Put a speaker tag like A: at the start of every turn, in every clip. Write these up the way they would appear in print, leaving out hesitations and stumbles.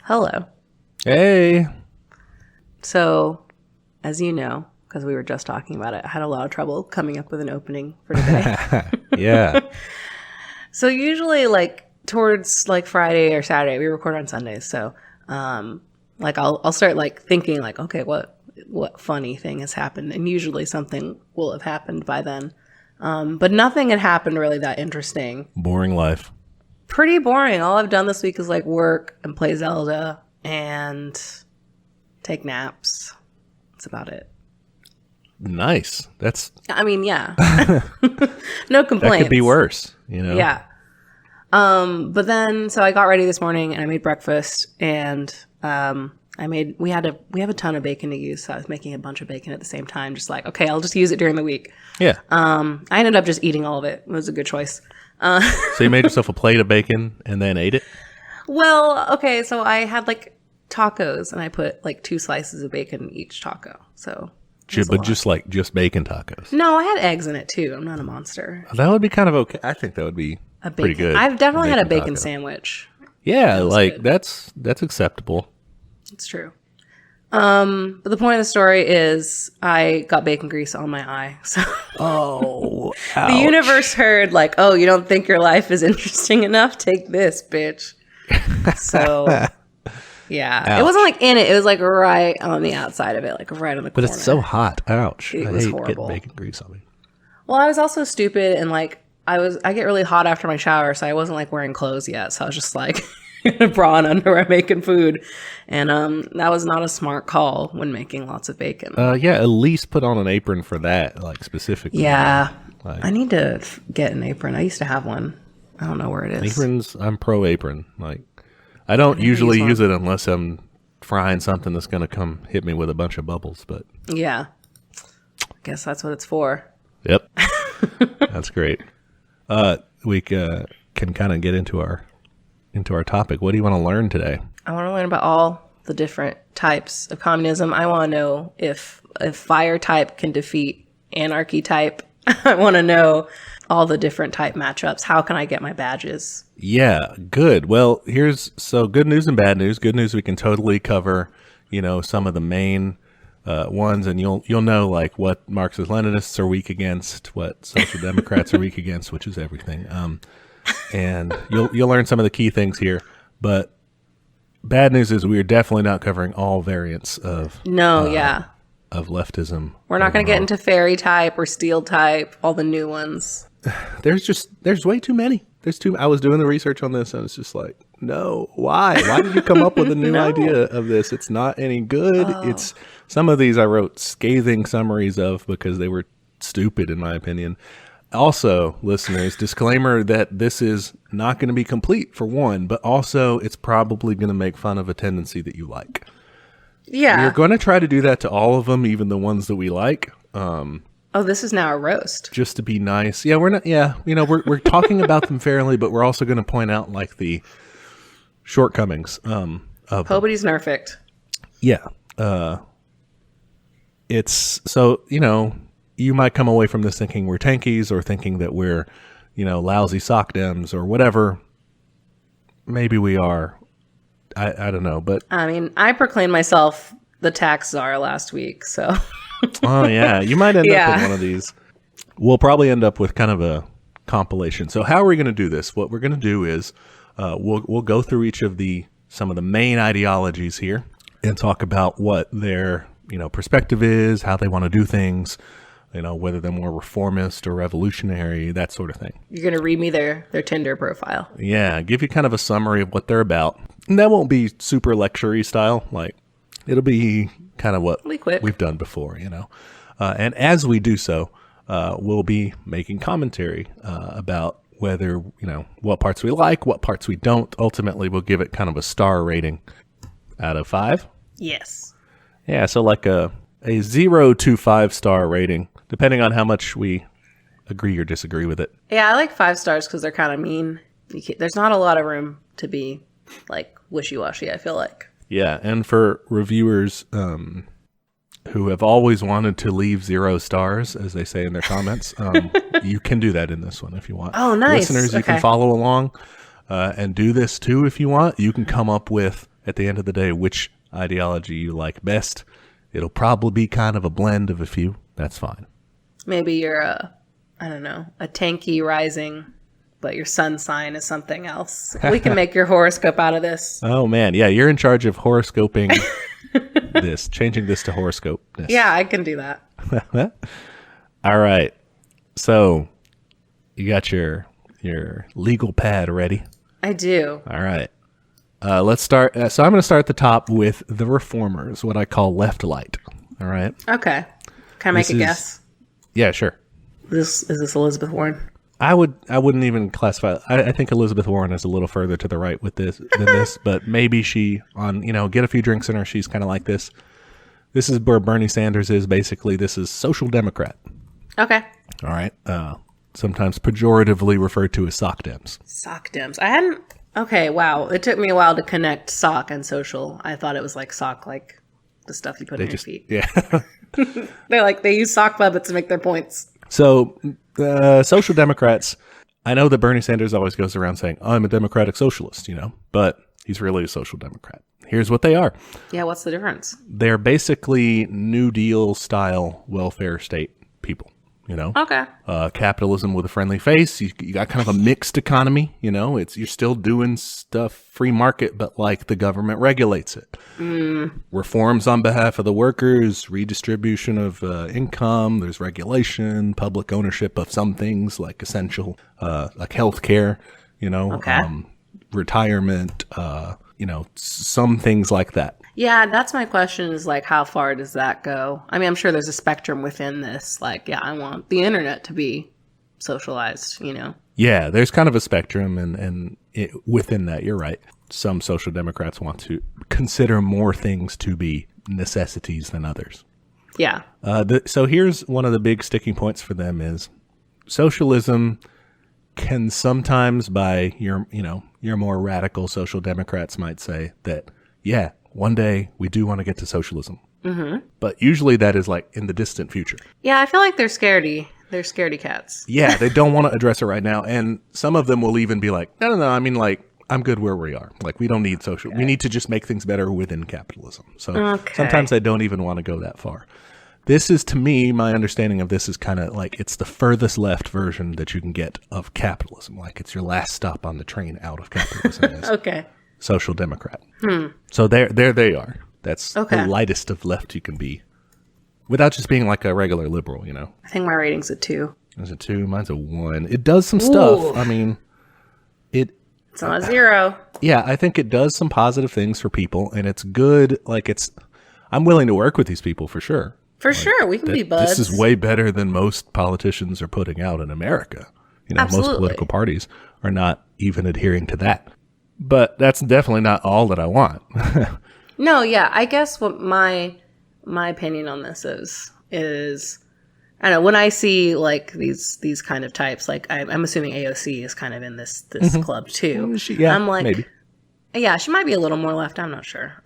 A: Hello.
B: Hey.
A: So, as you know, because we were just talking about it, I had a lot of trouble coming up with an opening for today.
B: Yeah.
A: So usually, towards Friday or Saturday, we record on Sundays. So, I'll start thinking okay, what funny thing has happened, and usually something will have happened by then. But nothing had happened really that interesting.
B: Boring life.
A: Pretty boring. All I've done this week is work and play Zelda and take naps. That's about it.
B: Nice.
A: Yeah. No complaints.
B: That could be worse,
A: Yeah. But then, so I got ready this morning and I made breakfast and, we have a ton of bacon to use. So I was making a bunch of bacon at the same time. Just okay, I'll just use it during the week.
B: Yeah.
A: I ended up just eating all of it. It was a good choice.
B: So you made yourself a plate of bacon and then ate it?
A: Well, okay. So I had tacos and I put 2 slices of bacon in each taco. So.
B: But just bacon tacos.
A: No, I had eggs in it too. I'm not a monster.
B: That would be kind of okay. I think that would be pretty good.
A: I've definitely had a bacon
B: taco.
A: Sandwich.
B: Yeah, that's acceptable.
A: It's true. But the point of the story is I got bacon grease on my eye. So
B: Oh,
A: the universe heard oh, you don't think your life is interesting enough? Take this, bitch. So yeah,
B: ouch.
A: It wasn't in it. It was right on the outside of it, right on the corner.
B: But it's so hot. Ouch.
A: It
B: I
A: was
B: hate
A: horrible.
B: getting bacon grease on me.
A: Well, I was also stupid and I get really hot after my shower, so I wasn't wearing clothes yet. So I was just in a bra and underwear making food. And that was not a smart call when making lots of bacon.
B: Yeah, at least put on an apron for that, specifically.
A: Yeah. I need to get an apron. I used to have one. I don't know where it is.
B: Aprons, I'm pro apron. I don't usually use it unless I'm frying something that's going to come hit me with a bunch of bubbles, but
A: yeah. I guess that's what it's for.
B: Yep. That's great. We can kind of get into our topic. What do you want to learn today?
A: I want to learn about all the different types of communism. I want to know if fire type can defeat anarchy type. I want to know all the different type matchups. How can I get my badges?
B: Yeah, good. Well, so good news and bad news. Good news, we can totally cover, some of the main ones, and you'll know what Marxist-Leninists are weak against, what Social Democrats are weak against, which is everything. And you'll learn some of the key things here. But bad news is we are definitely not covering all variants of of leftism.
A: We're not going to get into fairy type or steel type, all the new ones.
B: There's way too many. I was doing the research on this and it's just no, why? Why did you come up with a new idea of this? It's not any good. It's some of these I wrote scathing summaries of because they were stupid in my opinion. Also, listeners, disclaimer that this is not going to be complete for one, but also it's probably going to make fun of a tendency that you like.
A: Yeah.
B: We're going to try to do that to all of them, even the ones that we like.
A: This is now a roast.
B: Just to be nice. Yeah, we're not. Yeah, we're talking about them fairly, but we're also going to point out the shortcomings of
A: Nobody's perfect.
B: Yeah. It's so you might come away from this thinking we're tankies or thinking that we're lousy sock dems or whatever. Maybe we are. I don't know, but
A: I proclaimed myself the tax czar last week, so.
B: Oh yeah, you might end up with one of these. We'll probably end up with kind of a compilation. So how are we going to do this? What we're going to do is we'll go through each of some of the main ideologies here and talk about what their perspective is, how they want to do things, whether they're more reformist or revolutionary, that sort of thing.
A: You're going to read me their Tinder profile.
B: Yeah, give you kind of a summary of what they're about. And that won't be super lecture-y style. It'll be kind of what we've done before, And as we do so, we'll be making commentary about whether, what parts we like, what parts we don't. Ultimately, we'll give it kind of a star rating out of 5.
A: Yes.
B: Yeah, so a 0 to 5 star rating, depending on how much we agree or disagree with it.
A: Yeah, I like 5 stars because they're kind of mean. There's not a lot of room to be wishy-washy, I feel like.
B: Yeah, and for reviewers who have always wanted to leave 0 stars, as they say in their comments, you can do that in this one if you want.
A: Oh, nice.
B: Listeners, you can follow along and do this too if you want. You can come up with at the end of the day which ideology you like best. It'll probably be kind of a blend of a few. That's fine.
A: Maybe you're a tanky rising, but your sun sign is something else. We can make your horoscope out of this.
B: Oh, man. Yeah, you're in charge of horoscoping this, changing this to horoscope.
A: Yeah, I can do that.
B: All right. So you got your legal pad ready?
A: I do.
B: All right. Let's start. So I'm going to start at the top with the reformers, what I call left-light. All right.
A: Okay. Can I make a guess?
B: Yeah, sure.
A: Is this Elizabeth Warren?
B: I wouldn't even classify. I think Elizabeth Warren is a little further to the right with this than this, but maybe she get a few drinks in her. She's kind of like this. This is where Bernie Sanders is. Basically, this is social democrat.
A: Okay.
B: All right. Sometimes pejoratively referred to as sock dems.
A: Sock dems. I hadn't. Okay. Wow. It took me a while to connect sock and social. I thought it was like sock, like the stuff you put in your feet.
B: Yeah.
A: They use sock puppets to make their points.
B: So, social democrats, I know that Bernie Sanders always goes around saying, I'm a democratic socialist, but he's really a social democrat. Here's what they are.
A: Yeah, what's the difference? They're
B: basically New Deal style welfare state people,
A: Okay.
B: Capitalism with a friendly face. You got kind of a mixed economy, you're still doing stuff free market, but like the government regulates it. Reforms on behalf of the workers, redistribution of income. There's regulation, public ownership of some things like essential, like healthcare, retirement, some things like that.
A: Yeah, that's my question is like, how far does that go? I mean, I'm sure there's a spectrum within this. Like, yeah, I want the internet to be socialized,
B: Yeah, there's kind of a spectrum, and within that, you're right. Some social democrats want to consider more things to be necessities than others.
A: Yeah.
B: So here's one of the big sticking points for them is socialism can sometimes, by your more radical social democrats might say that, yeah, one day we do want to get to socialism. Mm-hmm. But usually that is like in the distant future.
A: Yeah, I feel like they're scaredy. They're scaredy cats.
B: Yeah, they don't want to address it right now. And some of them will even be like, no, I mean, like, I'm good where we are. Like, we don't need social. Okay. We need to just make things better within capitalism. So sometimes I don't even want to go that far. This is, to me, my understanding of this is kind of like it's the furthest left version that you can get of capitalism. Like, it's your last stop on the train out of capitalism.
A: Okay.
B: Social democrat. So there they are. That's the lightest of left you can be without just being like a regular liberal,
A: I think my rating's a 2.
B: Is it 2? Mine's a 1. It does some stuff. I mean,
A: it's not a 0.
B: Yeah, I think it does some positive things for people, and it's good. Like, I'm willing to work with these people for sure.
A: For sure, we can be buds.
B: This is way better than most politicians are putting out in America.
A: Absolutely.
B: Most political parties are not even adhering to that. But that's definitely not all that I want.
A: No, yeah. I guess what my opinion on this is I don't know, when I see like these kind of types, like I'm assuming AOC is kind of in this club too. I'm like, maybe. Yeah, she might be a little more left. I'm not sure.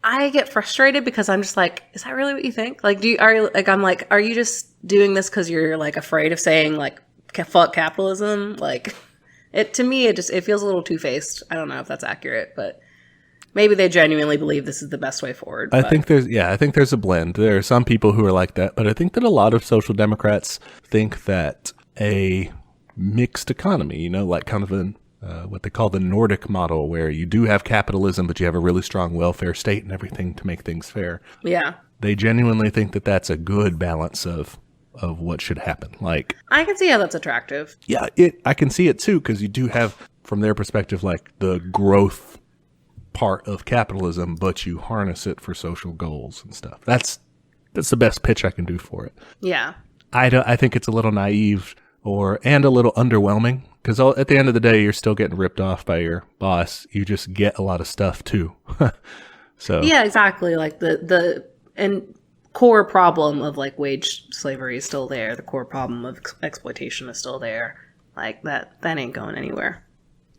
A: I get frustrated because I'm just like, is that really what you think? Like, are you just doing this because you're like afraid of saying like fuck capitalism? Like, to me, it feels a little two-faced. I don't know if that's accurate, but maybe they genuinely believe this is the best way forward.
B: I think there's a blend. There are some people who are like that, but I think that a lot of social democrats think that a mixed economy, like kind of what they call the Nordic model, where you do have capitalism, but you have a really strong welfare state and everything to make things fair.
A: Yeah.
B: They genuinely think that that's a good balance of what should happen. Like,
A: I can see how that's attractive.
B: Yeah, I can see it too, because you do have, from their perspective, like the growth part of capitalism, but you harness it for social goals and stuff. That's the best pitch I can do for it.
A: Yeah.
B: I think it's a little naive and a little underwhelming, because at the end of the day, you're still getting ripped off by your boss. You just get a lot of stuff too. So
A: yeah, exactly. Like the core problem of like wage slavery is still there. The core problem of exploitation is still there. Like that ain't going anywhere.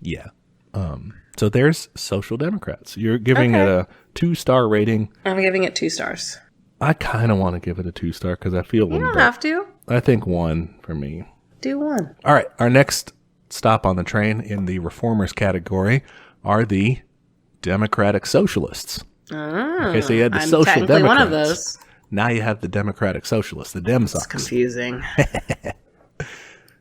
B: Yeah. So there's social democrats. You're giving it a 2-star rating.
A: I'm giving it 2 stars.
B: I kind of want to give it a 2-star because I feel
A: you don't have to.
B: I think 1 for me.
A: Do 1.
B: All right. Our next stop on the train in the reformers category are the democratic socialists.
A: Oh,
B: Okay, so you had the
A: I'm
B: social
A: technically
B: democrats.
A: one of those.
B: Now you have the democratic socialists, the Dem
A: It's
B: socks.
A: confusing.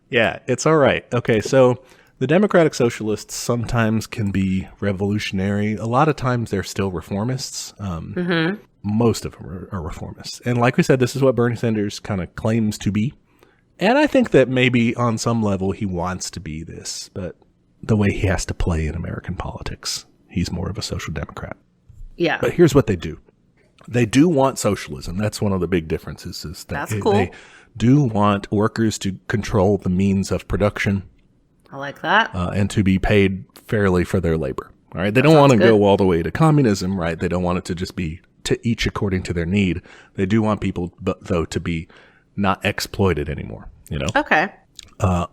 B: Yeah, it's all right. Okay, so the democratic socialists sometimes can be revolutionary. A lot of times they're still reformists. Most of them are reformists. And like we said, this is what Bernie Sanders kind of claims to be. And I think that maybe on some level he wants to be this, but the way he has to play in American politics, he's more of a social democrat.
A: Yeah.
B: But here's what they do. They do want socialism. That's one of the big differences. Is that
A: That's cool.
B: They do want workers to control the means of production.
A: I like that.
B: And to be paid fairly for their labor. All right. They don't want to go all the way to communism, right? They don't want it to just be to each according to their need. They do want people, though, to be not exploited anymore, you know?
A: Okay.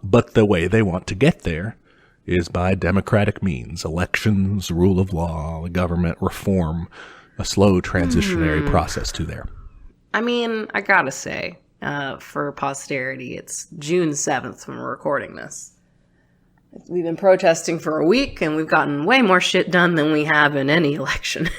B: But the way they want to get there is by democratic means, elections, rule of law, government reform, a slow transitionary process to there.
A: I mean, I gotta say, for posterity, it's June 7th when we're recording this. We've been protesting for a week, and we've gotten way more shit done than we have in any election.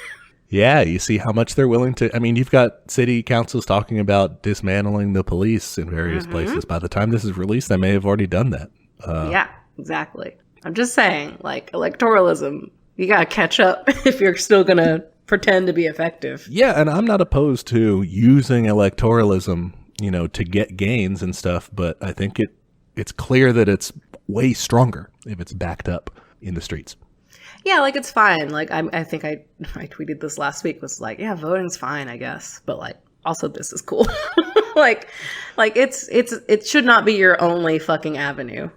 B: Yeah, you see how much they're willing to. I mean, you've got city councils talking about dismantling the police in various places. By the time this is released, they may have already done that.
A: Yeah, exactly. I'm just saying, like, electoralism, you gotta catch up if you're still gonna pretend to be effective.
B: Yeah, and I'm not opposed to using electoralism, you know, to get gains and stuff, but I think it's clear that it's way stronger if it's backed up in the streets.
A: Yeah, like, it's fine. Like, I think I tweeted this last week, was like, yeah, voting's fine, I guess. But, like, also this is cool. like it should not be your only fucking avenue.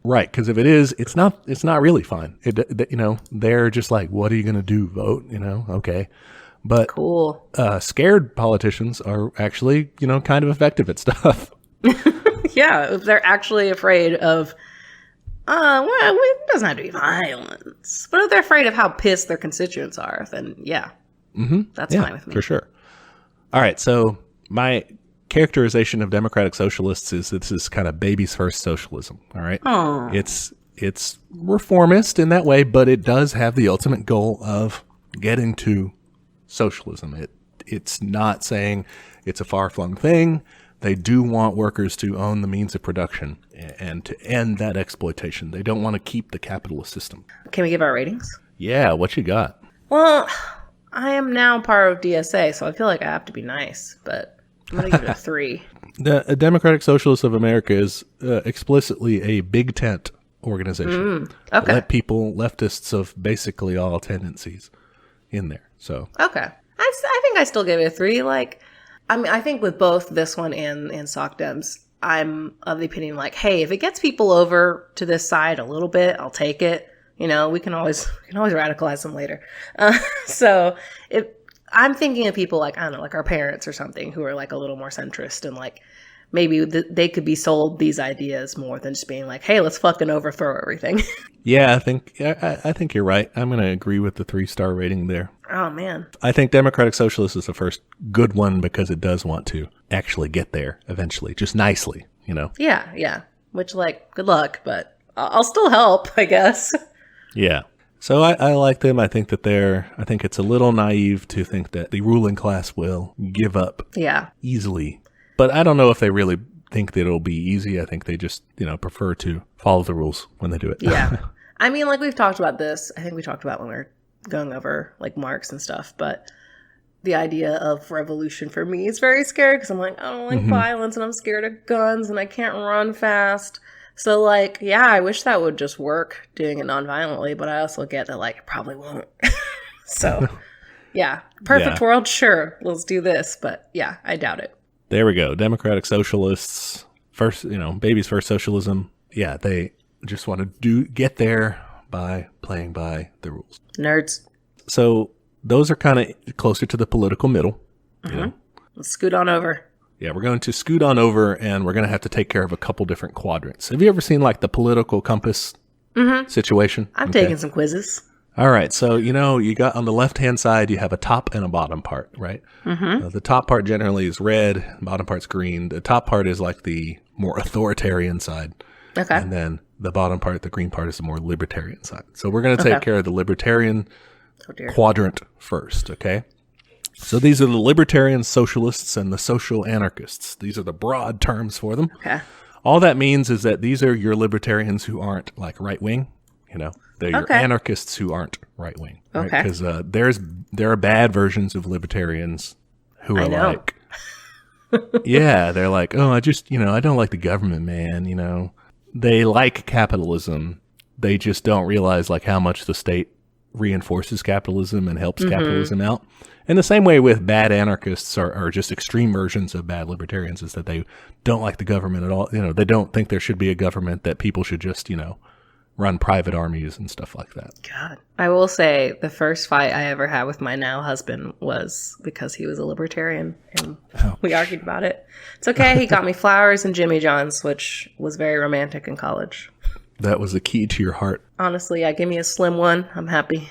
B: Right, because if it is, it's not really fine. You know, they're just like, what are you going to do? Vote? You know, okay. But
A: cool.
B: Scared politicians are actually, you know, kind of effective at stuff.
A: Yeah, if they're actually afraid of, well, it doesn't have to be violence. But if they're afraid of how pissed their constituents are, then yeah, that's fine with me.
B: For sure. All right, so my characterization of democratic socialists is this is kind of baby's first socialism. All right, it's reformist in that way, but it does have the ultimate goal of getting to socialism. It's not saying it's a far-flung thing. They do want workers to own the means of production and to end that exploitation. They don't want to keep the capitalist system.
A: Can we give our ratings?
B: Yeah, what you got?
A: Well, I am now part of DSA, so I feel like I have to be nice, but I'm going to give it a 3.
B: The Democratic Socialists of America is explicitly a big tent organization.
A: Okay.
B: Let people, leftists of basically all tendencies in there. So
A: okay. I think I still give it a 3. Like, I mean, I think with both this one and Soc Dems, I'm of the opinion like, hey, if it gets people over to this side a little bit, I'll take it. You know, we can always radicalize them later. So if I'm thinking of people like, I don't know, like our parents or something who are like a little more centrist and like maybe they could be sold these ideas more than just being like, hey, let's fucking overthrow everything.
B: yeah, I think you're right. I'm going to agree with the 3-star rating there.
A: Oh, man.
B: I think Democratic Socialist is the first good one because it does want to actually get there eventually, just nicely, you know?
A: Yeah. Which, like, good luck, but I'll still help, I guess.
B: Yeah. So I like them. I think it's a little naive to think that the ruling class will give up easily. But I don't know if they really think that it'll be easy. I think they just, you know, prefer to follow the rules when they do it.
A: Yeah. I mean, like, we've talked about this. I think we talked about when we were going over, like, Marx and stuff. But the idea of revolution for me is very scary because I'm like, I don't like violence and I'm scared of guns and I can't run fast. So, like, yeah, I wish that would just work doing it nonviolently, but I also get that, like, it probably won't. So, yeah. Perfect world, sure. Let's do this. But, yeah, I doubt it.
B: There we go. Democratic Socialists, first, you know, baby's first socialism. Yeah, they just want to get there by playing by the rules.
A: Nerds.
B: So those are kind of closer to the political middle. You know?
A: Let's scoot on over.
B: Yeah, we're going to scoot on over, and we're going to have to take care of a couple different quadrants. Have you ever seen, like, the political compass situation?
A: I've taken some quizzes.
B: All right, so, you know, you got on the left-hand side, you have a top and a bottom part, right? The top part generally is red, the bottom part's green. The top part is, like, the more authoritarian side.
A: Okay.
B: And then the bottom part, the green part, is the more libertarian side. So we're going to take care of the libertarian
A: Oh dear.
B: quadrant first, okay? So these are the libertarian socialists and the social anarchists. These are the broad terms for them.
A: Okay.
B: All that means is that these are your libertarians who aren't like right wing, they're your anarchists who aren't right wing, right?
A: Okay.
B: Because there are bad versions of libertarians who are like, yeah, they're like, oh, I don't like the government, man. They like capitalism. They just don't realize like how much the state reinforces capitalism and helps capitalism out. And the same way with bad anarchists are just extreme versions of bad libertarians is that they don't like the government at all. They don't think there should be a government, that people should just, run private armies and stuff like that.
A: God. I will say the first fight I ever had with my now husband was because he was a libertarian, and we argued about it. It's okay. He got me flowers and Jimmy John's, which was very romantic in college.
B: That was the key to your heart.
A: Honestly, yeah, give me a slim one. I'm happy.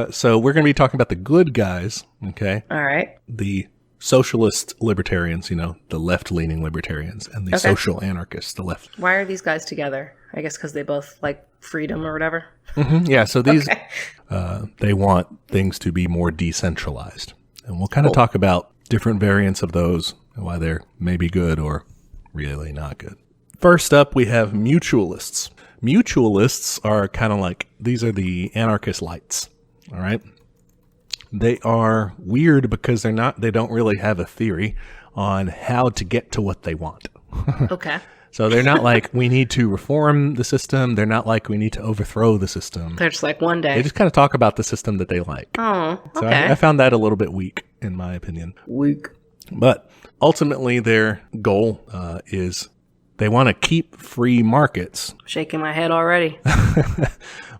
B: So we're going to be talking about the good guys, okay?
A: All right.
B: The socialist libertarians, the left-leaning libertarians, and the social anarchists, the left.
A: Why are these guys together? I guess because they both like freedom or whatever.
B: Yeah, so these, they want things to be more decentralized. And we'll kind of talk about different variants of those and why they're maybe good or really not good. First up, we have mutualists. Mutualists are kind of like, these are the anarchist lights, all right? They are weird because they don't really have a theory on how to get to what they want.
A: Okay.
B: So they're not like, we need to reform the system. They're not like, we need to overthrow the system.
A: They're just like one day.
B: They just kind of talk about the system that they like.
A: Oh, okay.
B: So I found that a little bit weak, in my opinion.
A: Weak.
B: But ultimately, their goal is they want to keep free markets.
A: Shaking my head already.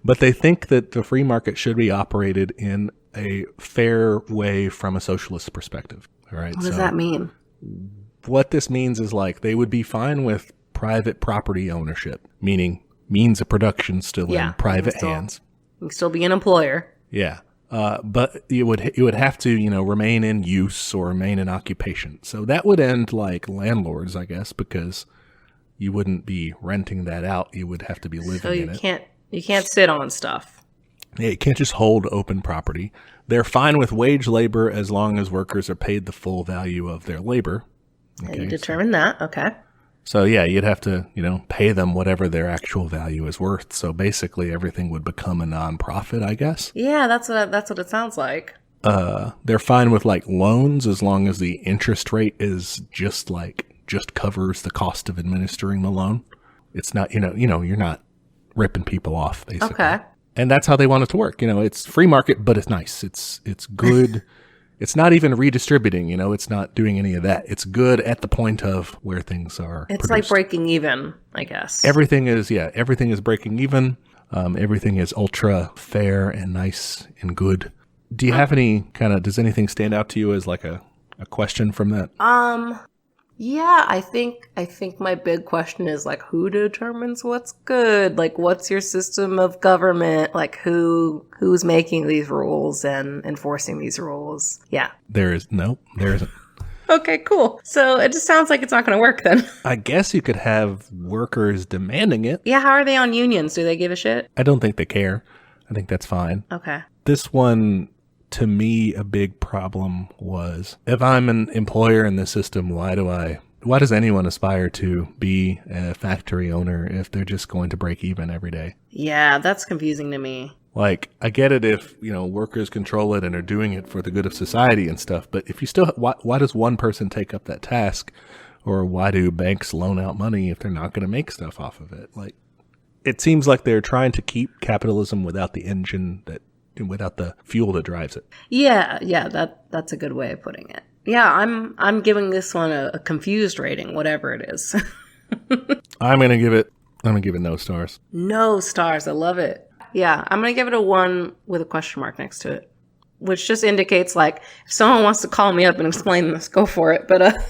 B: But they think that the free market should be operated in a fair way from a socialist perspective. All right.
A: What does that mean?
B: What this means is like they would be fine with private property ownership, meaning means of production still in private hands.
A: You can still be an employer.
B: Yeah. But it would have to, remain in use or remain in occupation. So that would end like landlords, I guess, because you wouldn't be renting that out. You would have to be living in it.
A: You can't sit on stuff.
B: Yeah, you can't just hold open property. They're fine with wage labor as long as workers are paid the full value of their labor.
A: Okay, you determine that. Okay.
B: So yeah, you'd have to, pay them whatever their actual value is worth. So basically everything would become a nonprofit, I guess.
A: Yeah, that's what it sounds like.
B: They're fine with like loans as long as the interest rate is just covers the cost of administering the loan. It's not, you're not ripping people off, basically.
A: Okay.
B: And that's how they want it to work. It's free market, but it's nice. It's good. It's not even redistributing, it's not doing any of that. It's good at the point of where things are
A: It's
B: produced.
A: like breaking even, I guess.
B: Everything is breaking even. Everything is ultra fair and nice and good. Do you have any does anything stand out to you as like a question from that?
A: Yeah, I think my big question is like, who determines what's good? Like, what's your system of government? Like, who's making these rules and enforcing these rules? Yeah.
B: There isn't.
A: Okay, cool. So it just sounds like it's not going to work then.
B: I guess you could have workers demanding it.
A: Yeah, how are they on unions? Do they give a shit?
B: I don't think they care. I think that's fine.
A: Okay.
B: This one, to me, a big problem was, if I'm an employer in this system, why does anyone aspire to be a factory owner if they're just going to break even every day?
A: Yeah, that's confusing to me.
B: Like, I get it if, workers control it and are doing it for the good of society and stuff, but if you still, why does one person take up that task? Or why do banks loan out money if they're not going to make stuff off of it? Like, it seems like they're trying to keep capitalism without the engine without the fuel that drives it.
A: Yeah, that's a good way of putting it. Yeah, I'm giving this one a confused rating, whatever it is.
B: I'm gonna give it no stars.
A: No stars, I love it. Yeah, I'm gonna give it a 1 with a question mark next to it, which just indicates like if someone wants to call me up and explain this, go for it. But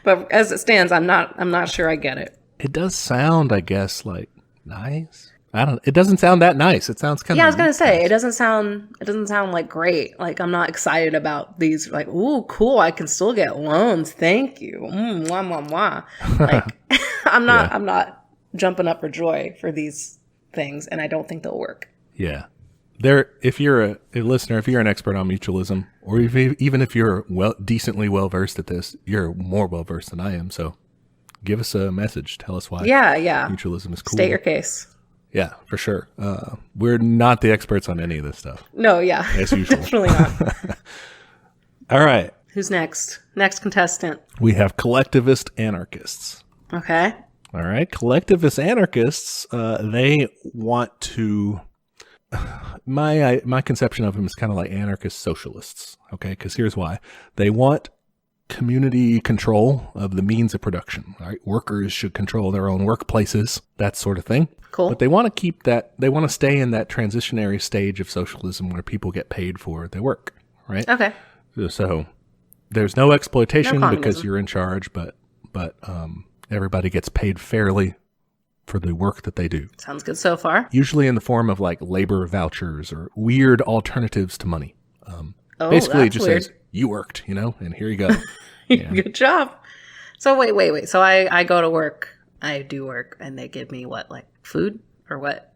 A: but as it stands, I'm not sure I get it.
B: It does sound, I guess, like nice. It doesn't sound that nice. It sounds kind of...
A: Yeah, I was going to say, it doesn't sound like great. Like, I'm not excited about these, like, ooh, cool, I can still get loans. Thank you. Mwah, mwah, mwah. Like, I'm not jumping up for joy for these things, and I don't think they'll work.
B: Yeah. if you're a listener, if you're an expert on mutualism, or even if you're decently well versed at this, you're more well versed than I am. So give us a message. Tell us why mutualism is cool.
A: State your case.
B: Yeah, for sure. We're not the experts on any of this stuff.
A: No, yeah.
B: As usual.
A: Definitely not.
B: All right.
A: Who's next? Next contestant.
B: We have collectivist anarchists.
A: Okay.
B: All right. Collectivist anarchists, they want to... My conception of them is kind of like anarchist socialists, okay? Because here's why. They want community control of the means of production, right? Workers should control their own workplaces, that sort of thing.
A: Cool.
B: But they want to keep that, they want to stay in that transitionary stage of socialism where people get paid for their work, right?
A: Okay.
B: So there's no exploitation
A: No
B: because you're in charge, but everybody gets paid fairly for the work that they do.
A: Sounds good so far.
B: Usually in the form of like labor vouchers or weird alternatives to money. Basically, it just says, you worked, and here you go. Yeah.
A: Good job. So wait. So I go to work, I do work, and they give me what, like food or what?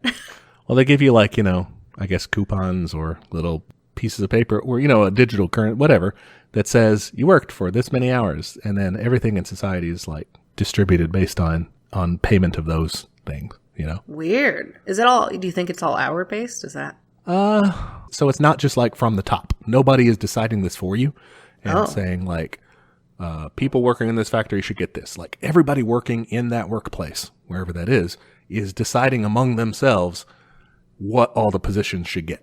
B: Well, they give you like, I guess coupons or little pieces of paper or, a digital current, whatever, that says you worked for this many hours. And then everything in society is like distributed based on payment of those things, Weird. Is it all, do you think it's all hour based? Is that? So it's not just like from the top. Nobody is deciding this for you and saying like, people working in this factory should get this. Like everybody working in that workplace, wherever that is deciding among themselves what all the positions should get.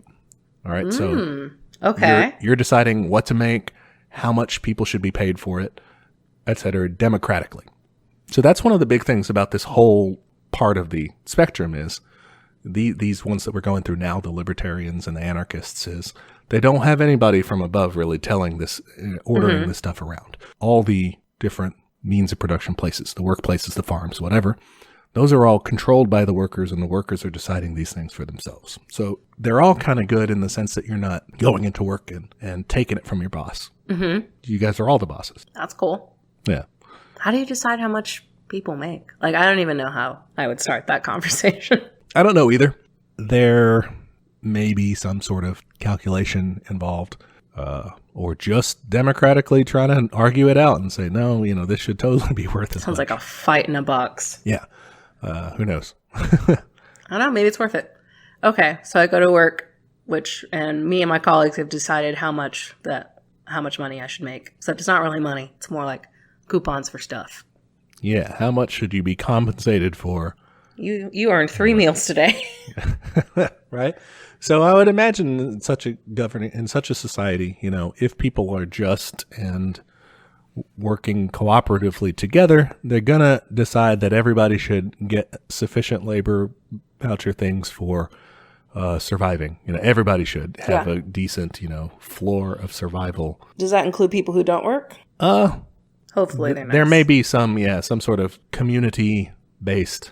B: All right. So
A: okay.
B: You're deciding what to make, how much people should be paid for it, et cetera, democratically. So that's one of the big things about this whole part of the spectrum is these ones that we're going through now, the libertarians and the anarchists, is they don't have anybody from above really telling this, ordering this stuff around. All the different means of production places, the workplaces, the farms, whatever, those are all controlled by the workers, and the workers are deciding these things for themselves. So they're all kind of good in the sense that you're not going into work and taking it from your boss. Mm-hmm. You guys are all the bosses.
A: That's cool.
B: Yeah.
A: How do you decide how much people make? Like, I don't even know how I would start that conversation.
B: I don't know either. There may be some sort of calculation involved, or just democratically trying to argue it out and say, no, this should totally be worth it.
A: Sounds like a fight in a box.
B: Yeah. Who knows?
A: I don't know. Maybe it's worth it. Okay. So I go to work, and me and my colleagues have decided how much money I should make. Except it's not really money. It's more like coupons for stuff.
B: Yeah. How much should you be compensated for?
A: You earned 3 meals today.
B: Right. So I would imagine in such a society, if people are just and working cooperatively together, they're going to decide that everybody should get sufficient labor voucher things for surviving. Everybody should have a decent, floor of survival.
A: Does that include people who don't work? Hopefully they're nice.
B: There may be some sort of community-based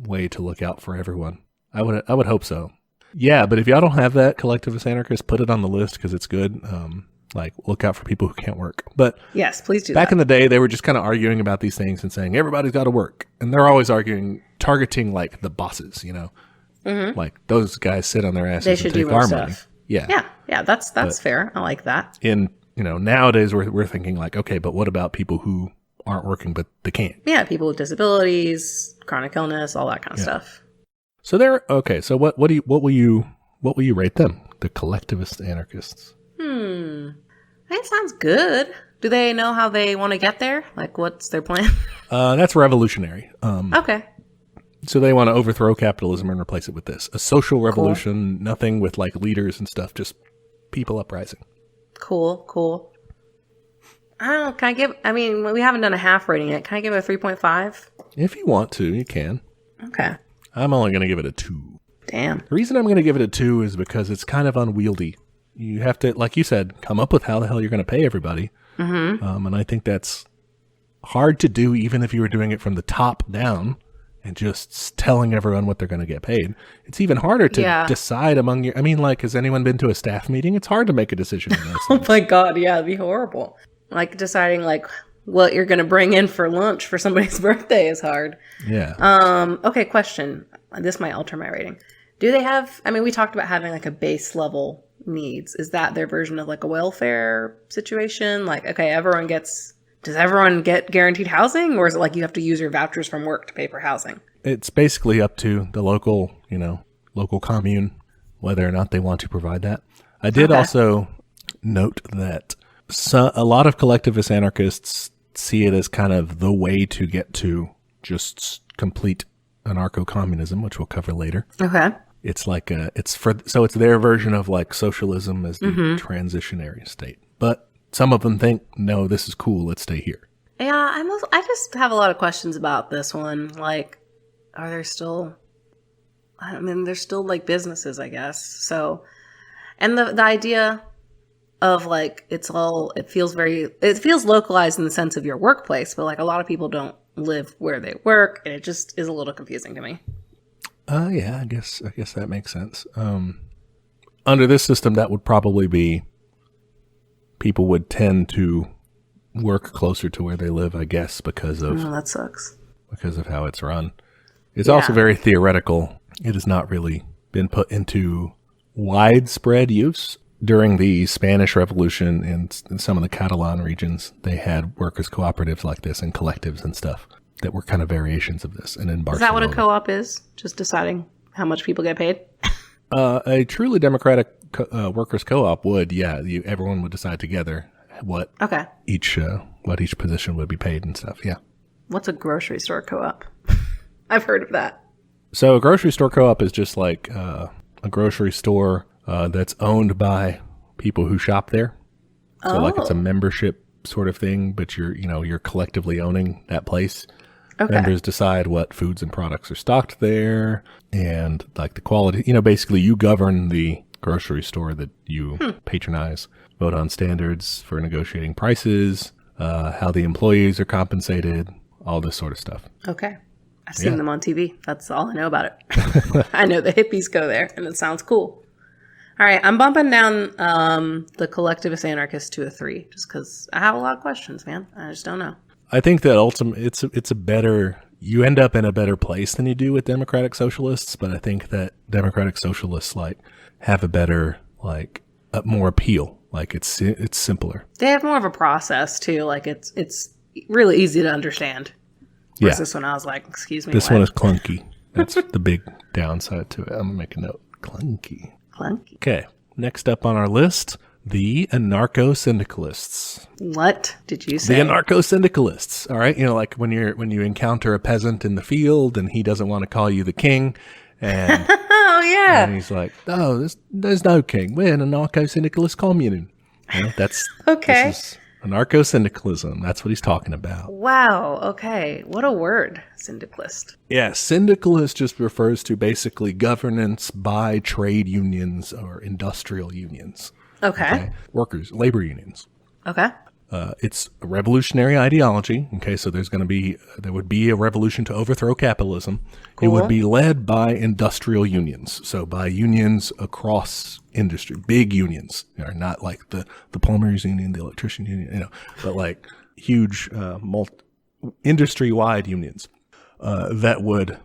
B: way to look out for everyone. I would hope so. Yeah, but if y'all don't have that, collectivist anarchists, put it on the list because it's good. Like, look out for people who can't work. But
A: yes, please do
B: back in the day, they were just kind of arguing about these things and saying, everybody's got to work. And they're always targeting, like, the bosses, Mm-hmm. Like, those guys sit on their asses and take our money. Yeah.
A: Yeah, that's fair. I like that.
B: Nowadays, we're thinking, like, okay, but what about people who aren't working but they can't?
A: Yeah, people with disabilities, chronic illness, all that kind of stuff.
B: So So what will you rate them? The collectivist anarchists.
A: That sounds good. Do they know how they want to get there? Like, what's their plan?
B: That's revolutionary.
A: Okay.
B: So they want to overthrow capitalism and replace it with this. A social revolution, nothing with like leaders and stuff, just people uprising.
A: Cool. I don't know, we haven't done a half rating yet. Can I give it a 3.5?
B: If you want to, you can.
A: Okay.
B: I'm only going to give it a 2.
A: Damn.
B: The reason I'm going to give it a 2 is because it's kind of unwieldy. You have to, like you said, come up with how the hell you're going to pay everybody. Mm-hmm. And I think that's hard to do even if you were doing it from the top down and just telling everyone what they're going to get paid. It's even harder to decide among has anyone been to a staff meeting? It's hard to make a decision.
A: Oh my God. Yeah, it'd be horrible. Like deciding like what you're going to bring in for lunch for somebody's birthday is hard.
B: Yeah.
A: Okay. Question. This might alter my rating. Do they have, I mean, we talked about having like a base level needs. Is that their version of like a welfare situation? Like, okay, does everyone get guaranteed housing, or is it like you have to use your vouchers from work to pay for housing?
B: It's basically up to the local commune, whether or not they want to provide that. I did also note that a lot of collectivist anarchists see it as kind of the way to get to just complete anarcho-communism, which we'll cover later.
A: Okay.
B: It's like it's their version of like socialism as the transitionary state. But some of them think, no, this is cool. Let's stay here.
A: Yeah, I just have a lot of questions about this one. Like, are there still? I mean, there's still like businesses, I guess. So, and the idea of like it feels localized in the sense of your workplace, but like a lot of people don't live where they work, and it just is a little confusing to me.
B: Yeah, I guess that makes sense. Under this system, that would probably be people would tend to work closer to where they live, I guess, because of
A: that sucks.
B: Because of how it's run. It's also very theoretical. It has not really been put into widespread use. During the Spanish Revolution in some of the Catalan regions, they had workers' cooperatives like this and collectives and stuff that were kind of variations of this. And in Barcelona,
A: is that what a co-op is? Just deciding how much people get paid?
B: A truly democratic workers' co-op would, everyone would decide together what each position would be paid and stuff. Yeah.
A: What's a grocery store co-op? I've heard of that.
B: So a grocery store co-op is just like a grocery store that's owned by people who shop there. So like it's a membership sort of thing, but you're collectively owning that place. Okay. Members decide what foods and products are stocked there and like the quality, basically you govern the grocery store that you patronize, vote on standards for negotiating prices, how the employees are compensated, all this sort of stuff.
A: Okay. I've seen them on TV. That's all I know about it. I know the hippies go there and it sounds cool. All right, I'm bumping down the collectivist anarchist to a 3 just because I have a lot of questions, man. I just don't know.
B: I think that ultimately it's a better, you end up in a better place than you do with democratic socialists, but I think that democratic socialists like have a better, like more appeal. Like it's simpler.
A: They have more of a process too. Like it's really easy to understand. Whereas this one I was like, excuse me.
B: This one is clunky. That's the big downside to it. I'm gonna make a note. Clunky. Okay, next up on our list, the anarcho-syndicalists.
A: What did you say?
B: The anarcho-syndicalists. All right, like when you encounter a peasant in the field and he doesn't want to call you the king, and and he's like, "Oh, there's no king. We're an anarcho-syndicalist commune." That's
A: okay.
B: This is anarcho-syndicalism. That's what he's talking about.
A: Wow. Okay. What a word, syndicalist.
B: Yeah, syndicalist just refers to basically governance by trade unions or industrial unions.
A: Okay.
B: Workers, labor unions.
A: Okay.
B: It's a revolutionary ideology. Okay, so there would be a revolution to overthrow capitalism. Cool. It would be led by industrial unions. So by unions across industry, big unions, not like the plumbers union, the electrician union, but like huge industry-wide unions that would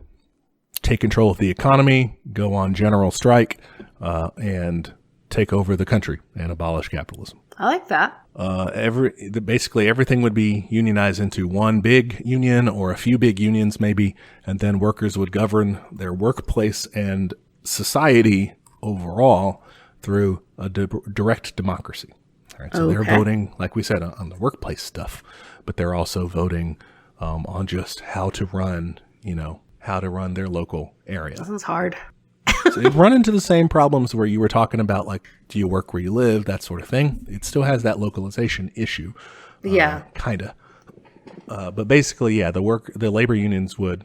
B: take control of the economy, go on general strike, and take over the country and abolish capitalism.
A: I like that.
B: Basically everything would be unionized into one big union or a few big unions maybe, and then workers would govern their workplace and society overall through a direct democracy. All right, so they're voting, like we said, on the workplace stuff, but they're also voting on just how to run their local area.
A: This is hard.
B: So you run into the same problems where you were talking about, like, do you work where you live, that sort of thing. It still has that localization issue. Kind of. But basically, the labor unions would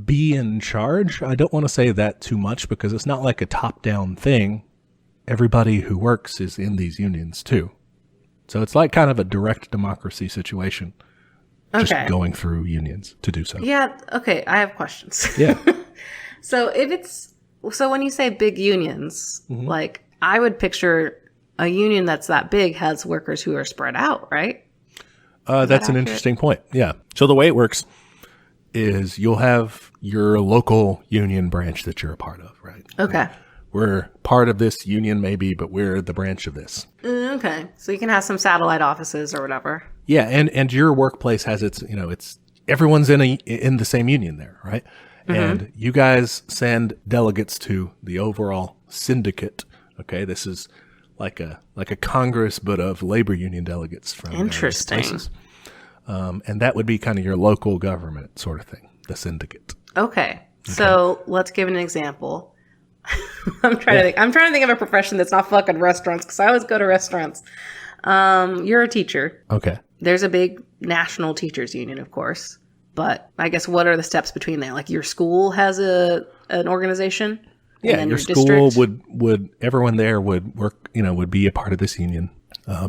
B: be in charge. I don't want to say that too much because it's not like a top-down thing. Everybody who works is in these unions too. So it's like kind of a direct democracy situation. Just going through unions to do so.
A: Yeah. Okay. I have questions.
B: Yeah.
A: So when you say big unions, like I would picture a union that's that big has workers who are spread out, right?
B: That's an interesting point. Yeah. So the way it works is you'll have your local union branch that you're a part of, right?
A: Okay.
B: We're part of this union maybe, but we're the branch of this.
A: Okay. So you can have some satellite offices or whatever.
B: Yeah, and your workplace has its, it's everyone's in the same union there, right? And you guys send delegates to the overall syndicate. Okay, this is like a Congress, but of labor union delegates from various places. And that would be kind of your local government sort of thing, the syndicate.
A: Okay. So let's give an example. I'm trying to think of a profession that's not fucking restaurants, because I always go to restaurants. You're a teacher.
B: Okay.
A: There's a big national teachers union, of course. But I guess what are the steps between there? Like your school has an organization?
B: Yeah, your school would everyone there would work, would be a part of this union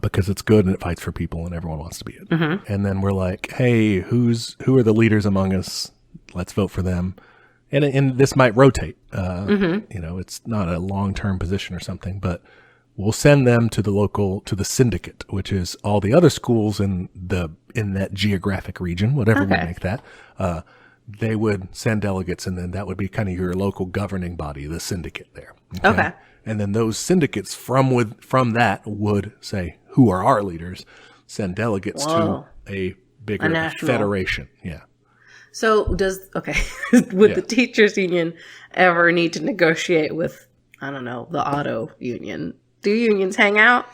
B: because it's good and it fights for people and everyone wants to be it. And then we're like, hey, who are the leaders among us? Let's vote for them. And this might rotate. It's not a long-term position or something, but we'll send them to the syndicate, which is all the other schools in that geographic region, whatever we make that. They would send delegates, and then that would be kind of your local governing body, the syndicate there. Okay. And then those syndicates from that would say, who are our leaders, send delegates to a bigger federation. Yeah.
A: So would the teachers union ever need to negotiate with, I don't know, the auto union? Do unions hang out?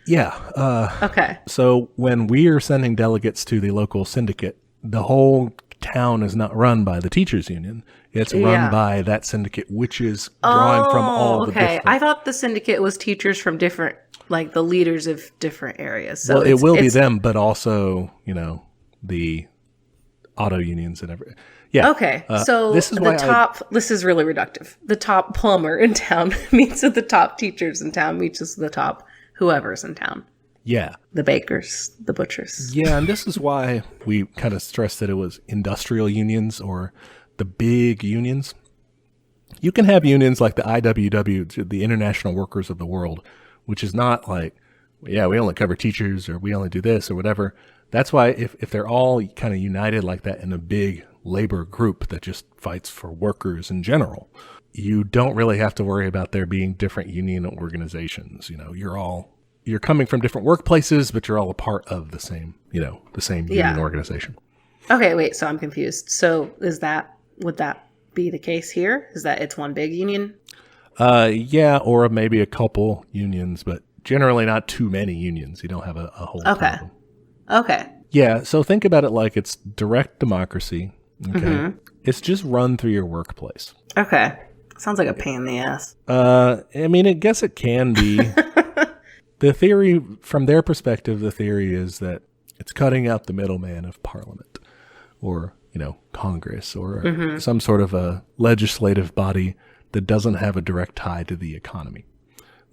B: Yeah.
A: Okay.
B: So when we are sending delegates to the local syndicate, the whole town is not run by the teachers union. It's run by that syndicate, which is drawing from all the different.
A: I thought the syndicate was teachers from different, like the leaders of different areas. So
B: well, it will be them, but also, the auto unions and everything. Yeah.
A: Okay. So this is really reductive. The top plumber in town meets with the top teachers in town, meets with the top whoever's in town.
B: Yeah.
A: The bakers, the butchers.
B: Yeah. And this is why we kind of stressed that it was industrial unions or the big unions. You can have unions like the IWW, the International Workers of the World, which is not like, yeah, we only cover teachers or we only do this or whatever. That's why if they're all kind of united like that in a big labor group that just fights for workers in general, you don't really have to worry about there being different union organizations. You're coming from different workplaces, but you're all a part of the same union organization.
A: Okay, wait, so I'm confused. So would that be the case here? Is that it's one big union?
B: Yeah, or maybe a couple unions, but generally not too many unions. You don't have a whole problem.
A: Okay.
B: Yeah, so think about it like it's direct democracy. Okay. It's just run through your workplace.
A: Okay. Sounds like a pain in the ass.
B: I guess it can be. The theory, from their perspective, the theory is that it's cutting out the middleman of parliament or, Congress or some sort of a legislative body that doesn't have a direct tie to the economy.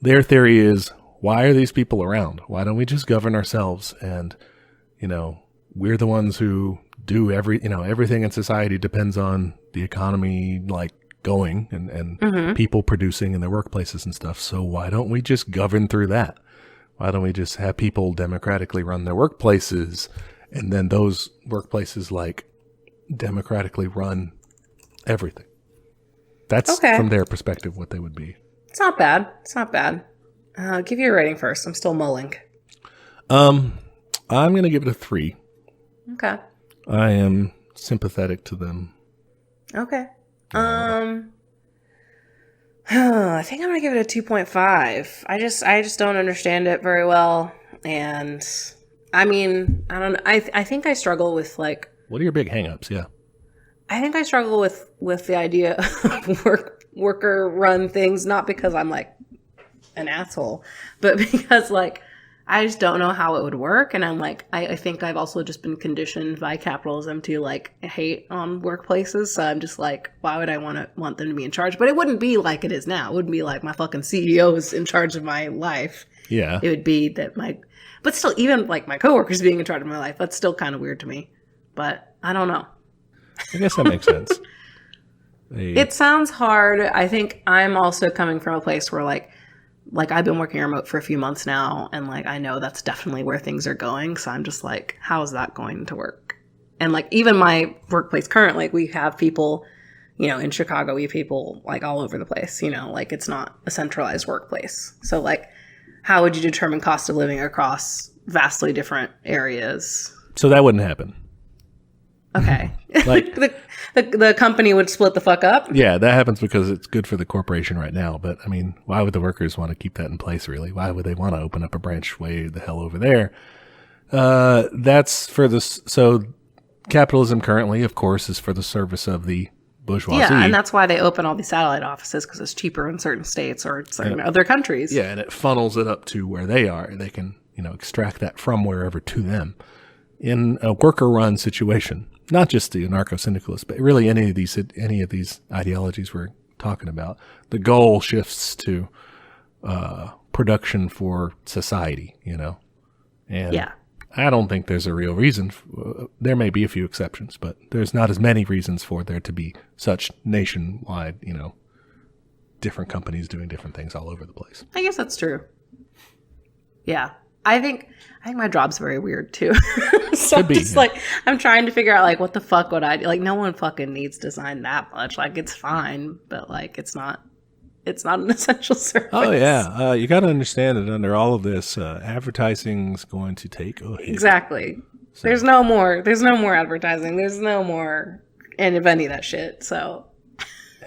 B: Their theory is, why are these people around? Why don't we just govern ourselves? And, we're the ones who do everything in society depends on the economy, like going and people producing in their workplaces and stuff. So why don't we just govern through that? Why don't we just have people democratically run their workplaces, and then those workplaces democratically run everything? That's from their perspective what they would be.
A: It's not bad. I'll give you a rating first. I'm still mulling.
B: I'm going to give it a 3.
A: Okay.
B: I am sympathetic to them.
A: Okay. I think I'm gonna give it a 2.5. I just don't understand it very well, and I don't know. I think I struggle with what
B: are your big hangups? Yeah,
A: I think I struggle with the idea of worker run things, not because I'm an asshole, but because I just don't know how it would work. And I'm I think I've also just been conditioned by capitalism to hate on workplaces. So I'm just why would I want them to be in charge? But it wouldn't be like it is now. It wouldn't be like my fucking CEO is in charge of my life.
B: Yeah.
A: It would be that but still, even my coworkers being in charge of my life, that's still kind of weird to me. But I don't know.
B: I guess that makes sense.
A: It sounds hard. I think I'm also coming from a place where I've been working remote for a few months now, and I know that's definitely where things are going. So I'm just how is that going to work? And like even my workplace currently, like we have people, in Chicago, we have people like all over the place, like it's not a centralized workplace. So like, how would you determine cost of living across vastly different areas?
B: So that wouldn't happen.
A: Okay.
B: Like
A: the company would split the fuck up?
B: Yeah, that happens because it's good for the corporation right now. But I mean, why would the workers want to keep that in place, really? Why would they want to open up a branch way the hell over there? That's for this. So capitalism currently, of course, is for the service of the bourgeoisie.
A: Yeah, and that's why they open all these satellite offices, because it's cheaper in certain states or certain other countries.
B: Yeah, and it funnels it up to where they are. They can, extract that from wherever to them. In a worker-run situation, not just the anarcho-syndicalists, but really any of these ideologies we're talking about, the goal shifts to production for society, And
A: yeah.
B: I don't think there's a real reason. There may be a few exceptions, but there's not as many reasons for there to be such nationwide, different companies doing different things all over the place.
A: I guess that's true. Yeah. I think my job's very weird too. So
B: Could be,
A: I'm just like, I'm trying to figure out like, what the fuck would I do? Like, no one fucking needs design that much. Like, it's fine, but like, it's not an essential service.
B: Oh yeah. You got to understand that under all of this, advertising's going to take a hit.
A: Exactly. So. There's no more advertising. There's no more of any of that shit. So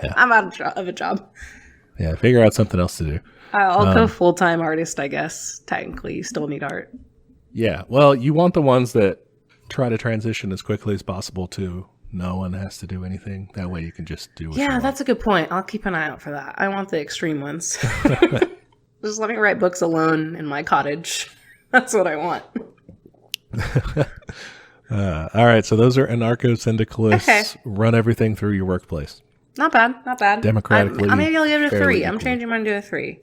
A: yeah. I'm out of a job.
B: Yeah. Figure out something else to do.
A: I'll go full-time artist, I guess. Technically, you still need art.
B: Yeah. Well, you want the ones that try to transition as quickly as possible to no one has to do anything. That way you can just do what you want.
A: That's a good point. I'll keep an eye out for that. I want the extreme ones. Just let me write books alone in my cottage. That's what I want.
B: All right. So those are anarcho-syndicalists.
A: Okay.
B: Run everything through your workplace.
A: Not bad.
B: Democratically.
A: Maybe I'll give it a 3.
B: Equally.
A: I'm changing mine to a 3.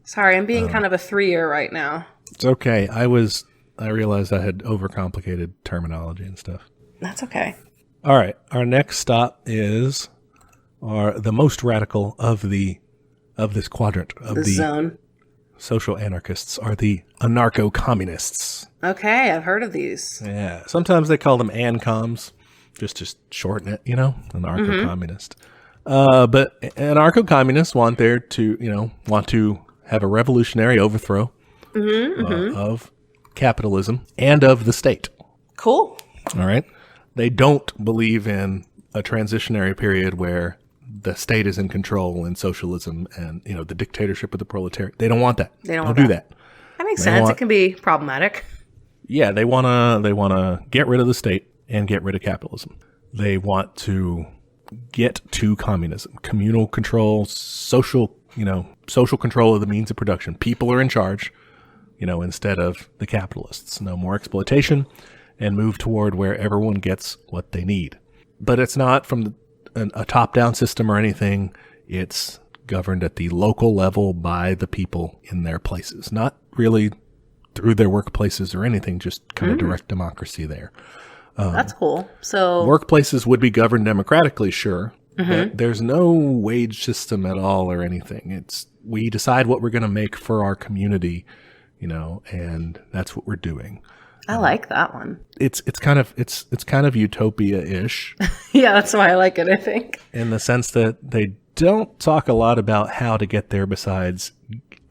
A: Sorry, I'm being kind of a 3-er right now.
B: It's okay. I realized I had overcomplicated terminology and stuff.
A: That's okay.
B: All right. Our next stop is the most radical of this quadrant of the
A: zone.
B: Social anarchists are the anarcho-communists.
A: Okay, I've heard of these.
B: Yeah. Sometimes they call them ANCOMs, just to shorten it, anarcho-communist. But anarcho-communists want to have a revolutionary overthrow of capitalism and of the state.
A: Cool.
B: All right. They don't believe in a transitionary period where the state is in control and socialism and, the dictatorship of the proletariat. They don't want that.
A: They don't
B: do that.
A: That makes sense. It can be problematic.
B: Yeah, they want to get rid of the state and get rid of capitalism. They want to get to communism, communal control, social control of the means of production. People are in charge, instead of the capitalists. No more exploitation, and move toward where everyone gets what they need. But it's not from a top-down system or anything. It's governed at the local level by the people in their places, not really through their workplaces or anything, just kind of direct democracy there.
A: That's cool. So
B: workplaces would be governed democratically, sure. But there's no wage system at all or anything. We decide what we're going to make for our community, and that's what we're doing.
A: I like that one.
B: It's kind of utopia-ish.
A: Yeah, that's why I like it, I think.
B: In the sense that they don't talk a lot about how to get there besides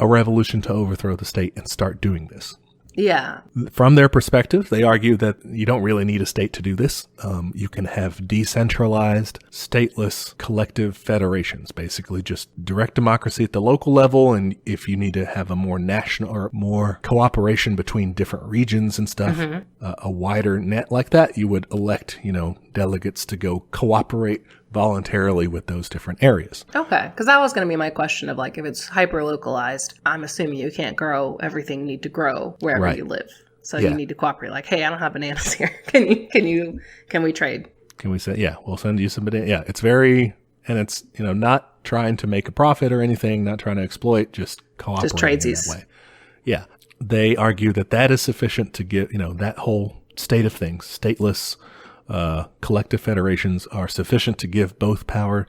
B: a revolution to overthrow the state and start doing this.
A: Yeah.
B: From their perspective, they argue that you don't really need a state to do this. You can have decentralized, stateless, collective federations, basically just direct democracy at the local level. And if you need to have a more national or more cooperation between different regions and stuff, a wider net like that, you would elect, delegates to go cooperate voluntarily with those different areas.
A: Okay, because that was going to be my question of like, if it's hyper localized, I'm assuming you can't grow everything you need to grow wherever you live. So you need to cooperate. Like, hey, I don't have bananas here. Can we trade?
B: Can we say, yeah, we'll send you some bananas. Yeah, it's very, and it's, not trying to make a profit or anything, not trying to exploit, just cooperating
A: tradesies.
B: that way. Yeah. They argue that is sufficient to get, that whole state of things, stateless, collective federations are sufficient to give both power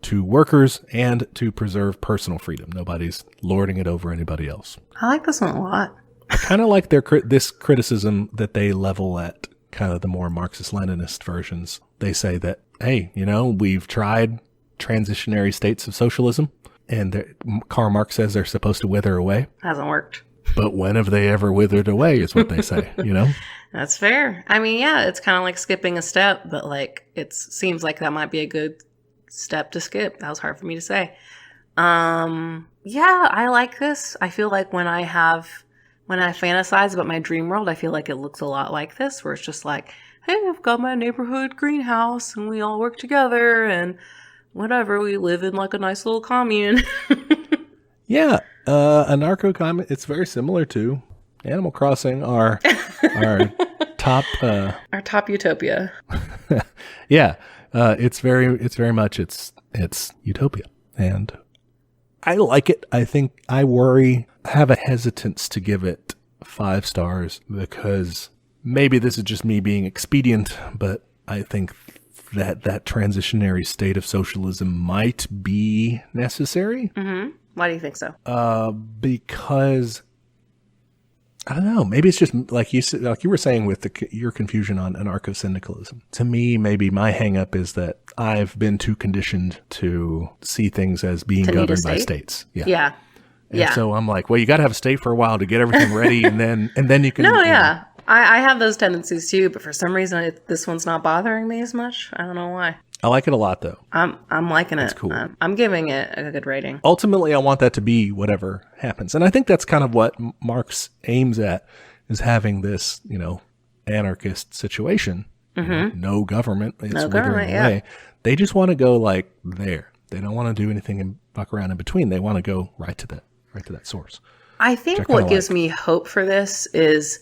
B: to workers and to preserve personal freedom. Nobody's lording it over anybody else.
A: I like this one a lot.
B: I kind of like this criticism that they level at kind of the more Marxist-Leninist versions, they say that, hey, we've tried transitionary states of socialism, and Karl Marx says they're supposed to wither away.
A: Hasn't worked.
B: But when have they ever withered away is what they say,
A: That's fair. I mean, yeah, it's kind of like skipping a step, but like it seems like that might be a good step to skip. That was hard for me to say. Yeah, I like this. I feel like when I fantasize about my dream world, I feel like it looks a lot like this, where it's just like, hey, I've got my neighborhood greenhouse and we all work together and whatever, we live in like a nice little commune.
B: Yeah, anarcho-communist, it's very similar to Animal Crossing, our top
A: our top utopia.
B: Yeah, it's very much it's utopia, and I like it. I think I have a hesitance to give it 5 stars because maybe this is just me being expedient, but I think that transitionary state of socialism might be necessary.
A: Mm-hmm. Why do you think so?
B: Because I don't know. Maybe it's just like you were saying with your confusion on anarcho-syndicalism. To me, maybe my hang up is that I've been too conditioned to see things as being governed by states.
A: Yeah.
B: And so I'm like, well, you got to have a state for a while to get everything ready, and then you can.
A: No, yeah. I have those tendencies too, but for some reason this one's not bothering me as much. I don't know why.
B: I like it a lot, though.
A: I'm liking it.
B: It's cool.
A: I'm giving it a good rating.
B: Ultimately, I want that to be whatever happens, and I think that's kind of what Marx aims at, is having this, anarchist situation.
A: Mm-hmm.
B: No government. It's
A: no
B: withering
A: government.
B: away.
A: Yeah.
B: They just want to go like there. They don't want to do anything and fuck around in between. They want to go right to that source.
A: I think what gives me hope for this is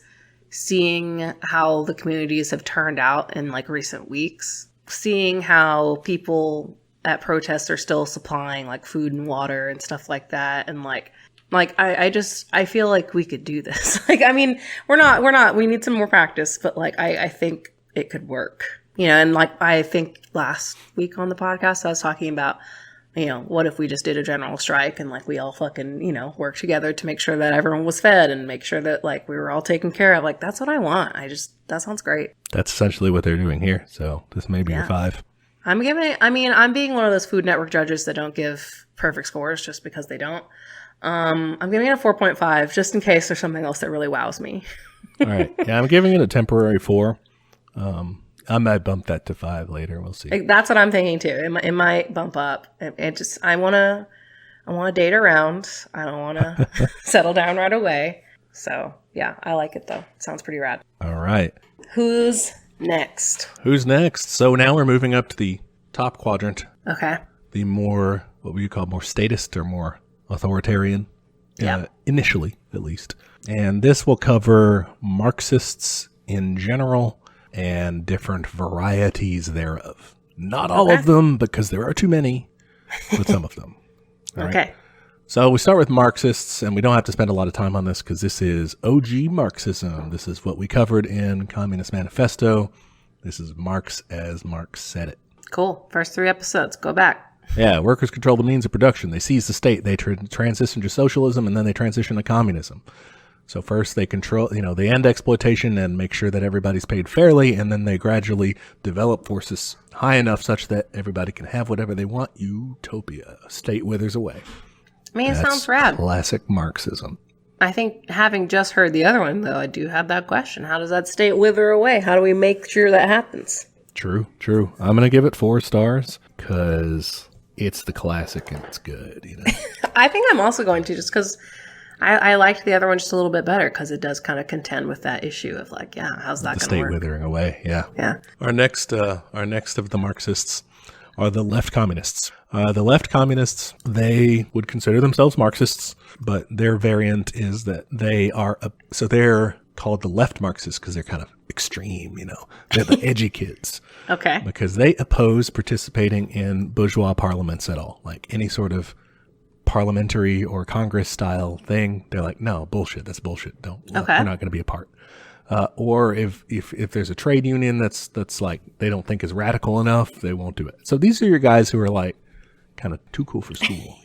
A: seeing how the communities have turned out in like recent weeks. Seeing how people at protests are still supplying like food and water and stuff like that. And I feel like we could do this. Like, I mean, we need some more practice, but like, I think it could work, and like, I think last week on the podcast, I was talking about, what if we just did a general strike and like we all fucking, work together to make sure that everyone was fed and make sure that like we were all taken care of. Like, that's what I want. That sounds great.
B: That's essentially what they're doing here. So this may be a 5.
A: I'm being one of those Food Network judges that don't give perfect scores just because they don't. I'm giving it a 4.5 just in case there's something else that really wows me.
B: All right. Yeah, I'm giving it a temporary 4. I might bump that to 5 later. We'll see.
A: That's what I'm thinking too. It might bump up. I want to date around. I don't want to settle down right away. So yeah, I like it though. It sounds pretty rad.
B: All right.
A: Who's next?
B: So now we're moving up to the top quadrant.
A: Okay.
B: The more, what would you call, more statist or more authoritarian?
A: Yeah.
B: Initially, at least. And this will cover Marxists in general and different varieties thereof. Not all of them, because there are too many, but some of them. All
A: okay.
B: Right? So we start with Marxists, and we don't have to spend a lot of time on this because this is OG Marxism. This is what we covered in Communist Manifesto. This is Marx as Marx said it.
A: Cool. First 3 episodes. Go back.
B: Yeah, workers control the means of production. They seize the state. They transition to socialism, and then they transition to communism. So first they control, they end exploitation and make sure that everybody's paid fairly, and then they gradually develop forces high enough such that everybody can have whatever they want. Utopia. State withers away.
A: I mean, it sounds rad.
B: Classic Marxism.
A: I think having just heard the other one, though, I do have that question. How does that state wither away? How do we make sure that happens?
B: True. I'm going to give it 4 stars because it's the classic and it's good,
A: I think I'm also going to, just because I liked the other one just a little bit better because it does kind of contend with that issue of like, yeah, how's that going to work?
B: The state withering away, yeah.
A: Yeah.
B: Our next of the Marxists are the left communists. The left communists, they would consider themselves Marxists, but their variant is that they're called the left Marxists because they're kind of extreme, They're the edgy kids.
A: Okay.
B: Because they oppose participating in bourgeois parliaments at all, like any sort of parliamentary or Congress style thing. They're like, no, bullshit. That's bullshit. We're not going to be a part. Or if there's a trade union that's like they don't think is radical enough, they won't do it. So these are your guys who are like kind of too cool for school,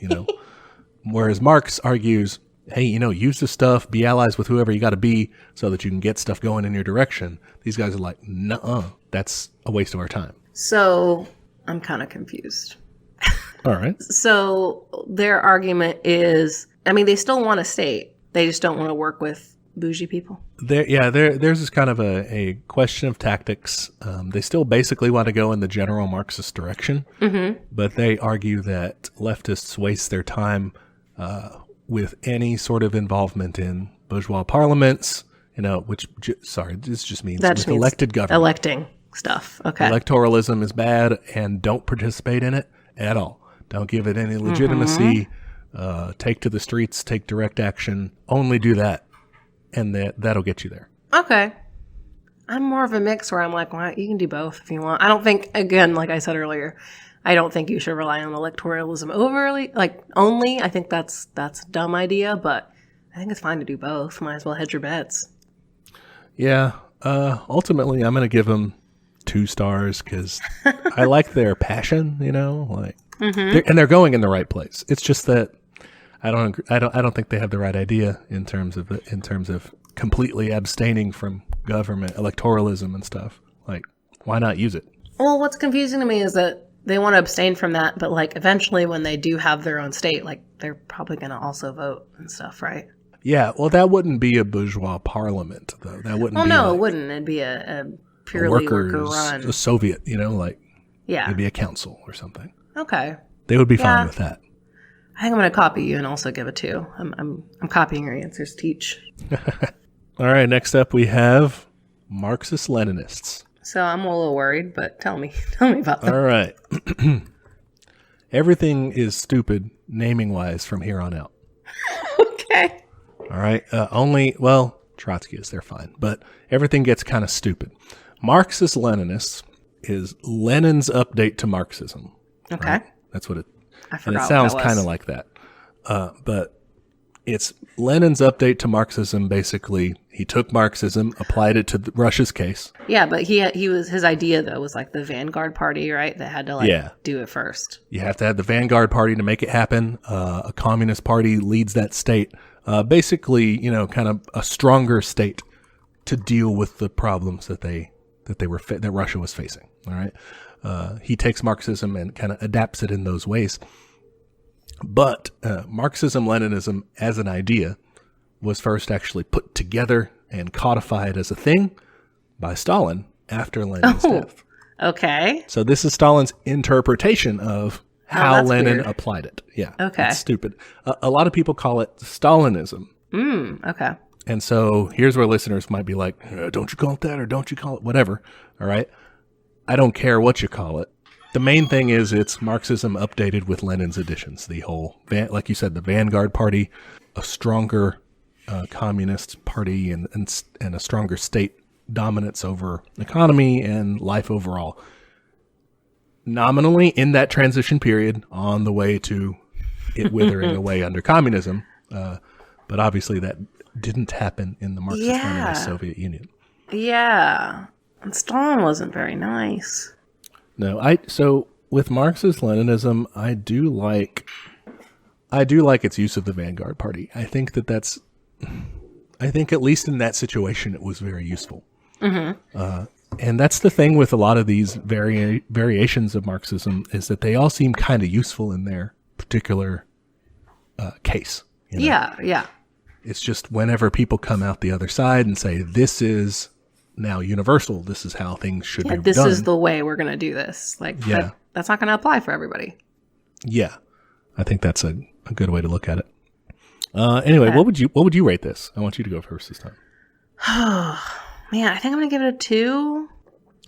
B: Whereas Marx argues hey, use this stuff, be allies with whoever you got to be so that you can get stuff going in your direction. These guys are like, nuh-uh, that's a waste of our time.
A: So I'm kind of confused.
B: All right.
A: So their argument is, they still want a state. They just don't want to work with bougie people.
B: There's this kind of a question of tactics. They still basically want to go in the general Marxist direction, but they argue that leftists waste their time with any sort of involvement in bourgeois parliaments, this just means
A: that just means
B: elected government.
A: Electing stuff. Okay.
B: Electoralism is bad, and don't participate in it at all. Don't give it any legitimacy. Take to the streets, take direct action. Only do that, and that'll get you there.
A: Okay. I'm more of a mix where I'm like, well, you can do both if you want. I don't think, again, like I said earlier, I don't think you should rely on electoralism overly, only. I think that's a dumb idea, but I think it's fine to do both. Might as well hedge your bets.
B: Yeah. Ultimately, I'm going to give them 2 stars because I like their passion, and they're going in the right place. It's just that I don't think they have the right idea in terms of completely abstaining from government electoralism and stuff. Like, why not use it?
A: Well, what's confusing to me is that they want to abstain from that, but eventually when they do have their own state, they're probably going to also vote and stuff, right?
B: Yeah, well, that wouldn't be a bourgeois parliament, though. That wouldn't. Well,
A: no, it wouldn't. It'd be a purely worker run,
B: a Soviet,
A: yeah,
B: it'd be a council or something.
A: Okay,
B: they would be fine with that.
A: I think I'm going to copy you and also give a 2. I'm copying your answers, Teach.
B: All right, next up we have Marxist-Leninists.
A: So I'm a little worried, but tell me about them.
B: All right. Everything is stupid naming-wise from here on out.
A: Okay.
B: All right. Trotskyist, they're fine. But everything gets kind of stupid. Marxist-Leninists is Lenin's update to Marxism.
A: Okay.
B: Right? That's what it...
A: I forgot.
B: And it sounds kind of like that. But it's Lenin's update to Marxism. Basically, he took Marxism, applied it to Russia's case.
A: Yeah, but his idea though was the vanguard party, right? That had to do it first.
B: You have to have the vanguard party to make it happen. A communist party leads that state. Basically, kind of a stronger state to deal with the problems that Russia was facing. All right. He takes Marxism and kind of adapts it in those ways. But Marxism-Leninism as an idea was first actually put together and codified as a thing by Stalin after Lenin's death.
A: Okay.
B: So this is Stalin's interpretation of how Lenin weird. Applied it. Yeah.
A: Okay.
B: It's stupid. A lot of people call it Stalinism.
A: Okay.
B: And so here's where listeners might be like, don't you call it that or don't you call it whatever. All right. I don't care what you call it. The main thing is it's Marxism updated with Lenin's additions. The whole, like you said, the vanguard party, a stronger communist party, and a stronger state dominance over economy and life overall. Nominally in that transition period on the way to it withering away under communism. But obviously that didn't happen in the Marxist-Leninist Soviet Union. Yeah.
A: And Stalin wasn't very nice.
B: No, so with Marxist-Leninism, I do like its use of the vanguard party. I think at least in that situation, it was very useful. Mm-hmm. And that's the thing with a lot of these variations of Marxism is that they all seem kind of useful in their particular case.
A: Yeah.
B: It's just whenever people come out the other side and say, this is now universal, this is how things should be done.
A: This is the way we're going to do this. That's not going to apply for everybody.
B: Yeah. I think that's a good way to look at it. Anyway, what would you rate this? I want you to go first this time.
A: Man, I think I'm going to give it a 2.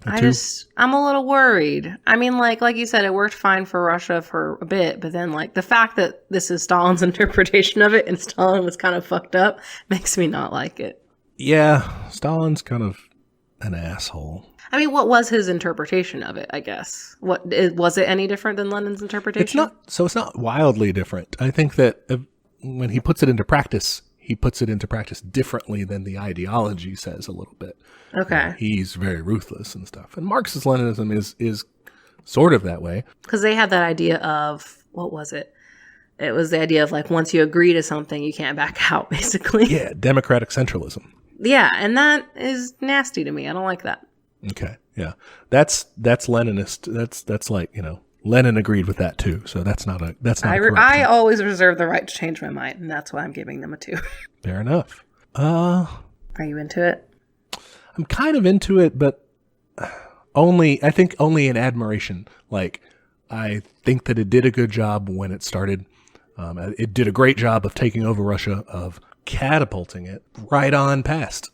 A: I'm a little worried. I mean, like you said, it worked fine for Russia for a bit, but then the fact that this is Stalin's interpretation of it and Stalin was kind of fucked up makes me not like it. Yeah,
B: Stalin's kind of an asshole.
A: I mean, what was his interpretation of it, I guess? Was it any different than Lenin's interpretation?
B: It's not wildly different. I think that when he puts it into practice, he puts it into practice differently than the ideology says a little bit.
A: Okay.
B: He's very ruthless and stuff. And Marxist-Leninism is sort of that way.
A: Because they had that idea of, what was it? it was the idea of like once you agree to something, you can't back out, basically.
B: Yeah, democratic centralism.
A: Yeah, and that is nasty to me. I don't like that.
B: Okay, yeah, that's Leninist. That's like, Lenin agreed with that too. So that's not a
A: I always reserve the right to change my mind, and that's why I'm giving them a 2.
B: Fair enough.
A: Are you into it?
B: I'm kind of into it, but only in admiration. Like, I think that it did a good job when it started. It did a great job of taking over Russia, of catapulting it right on past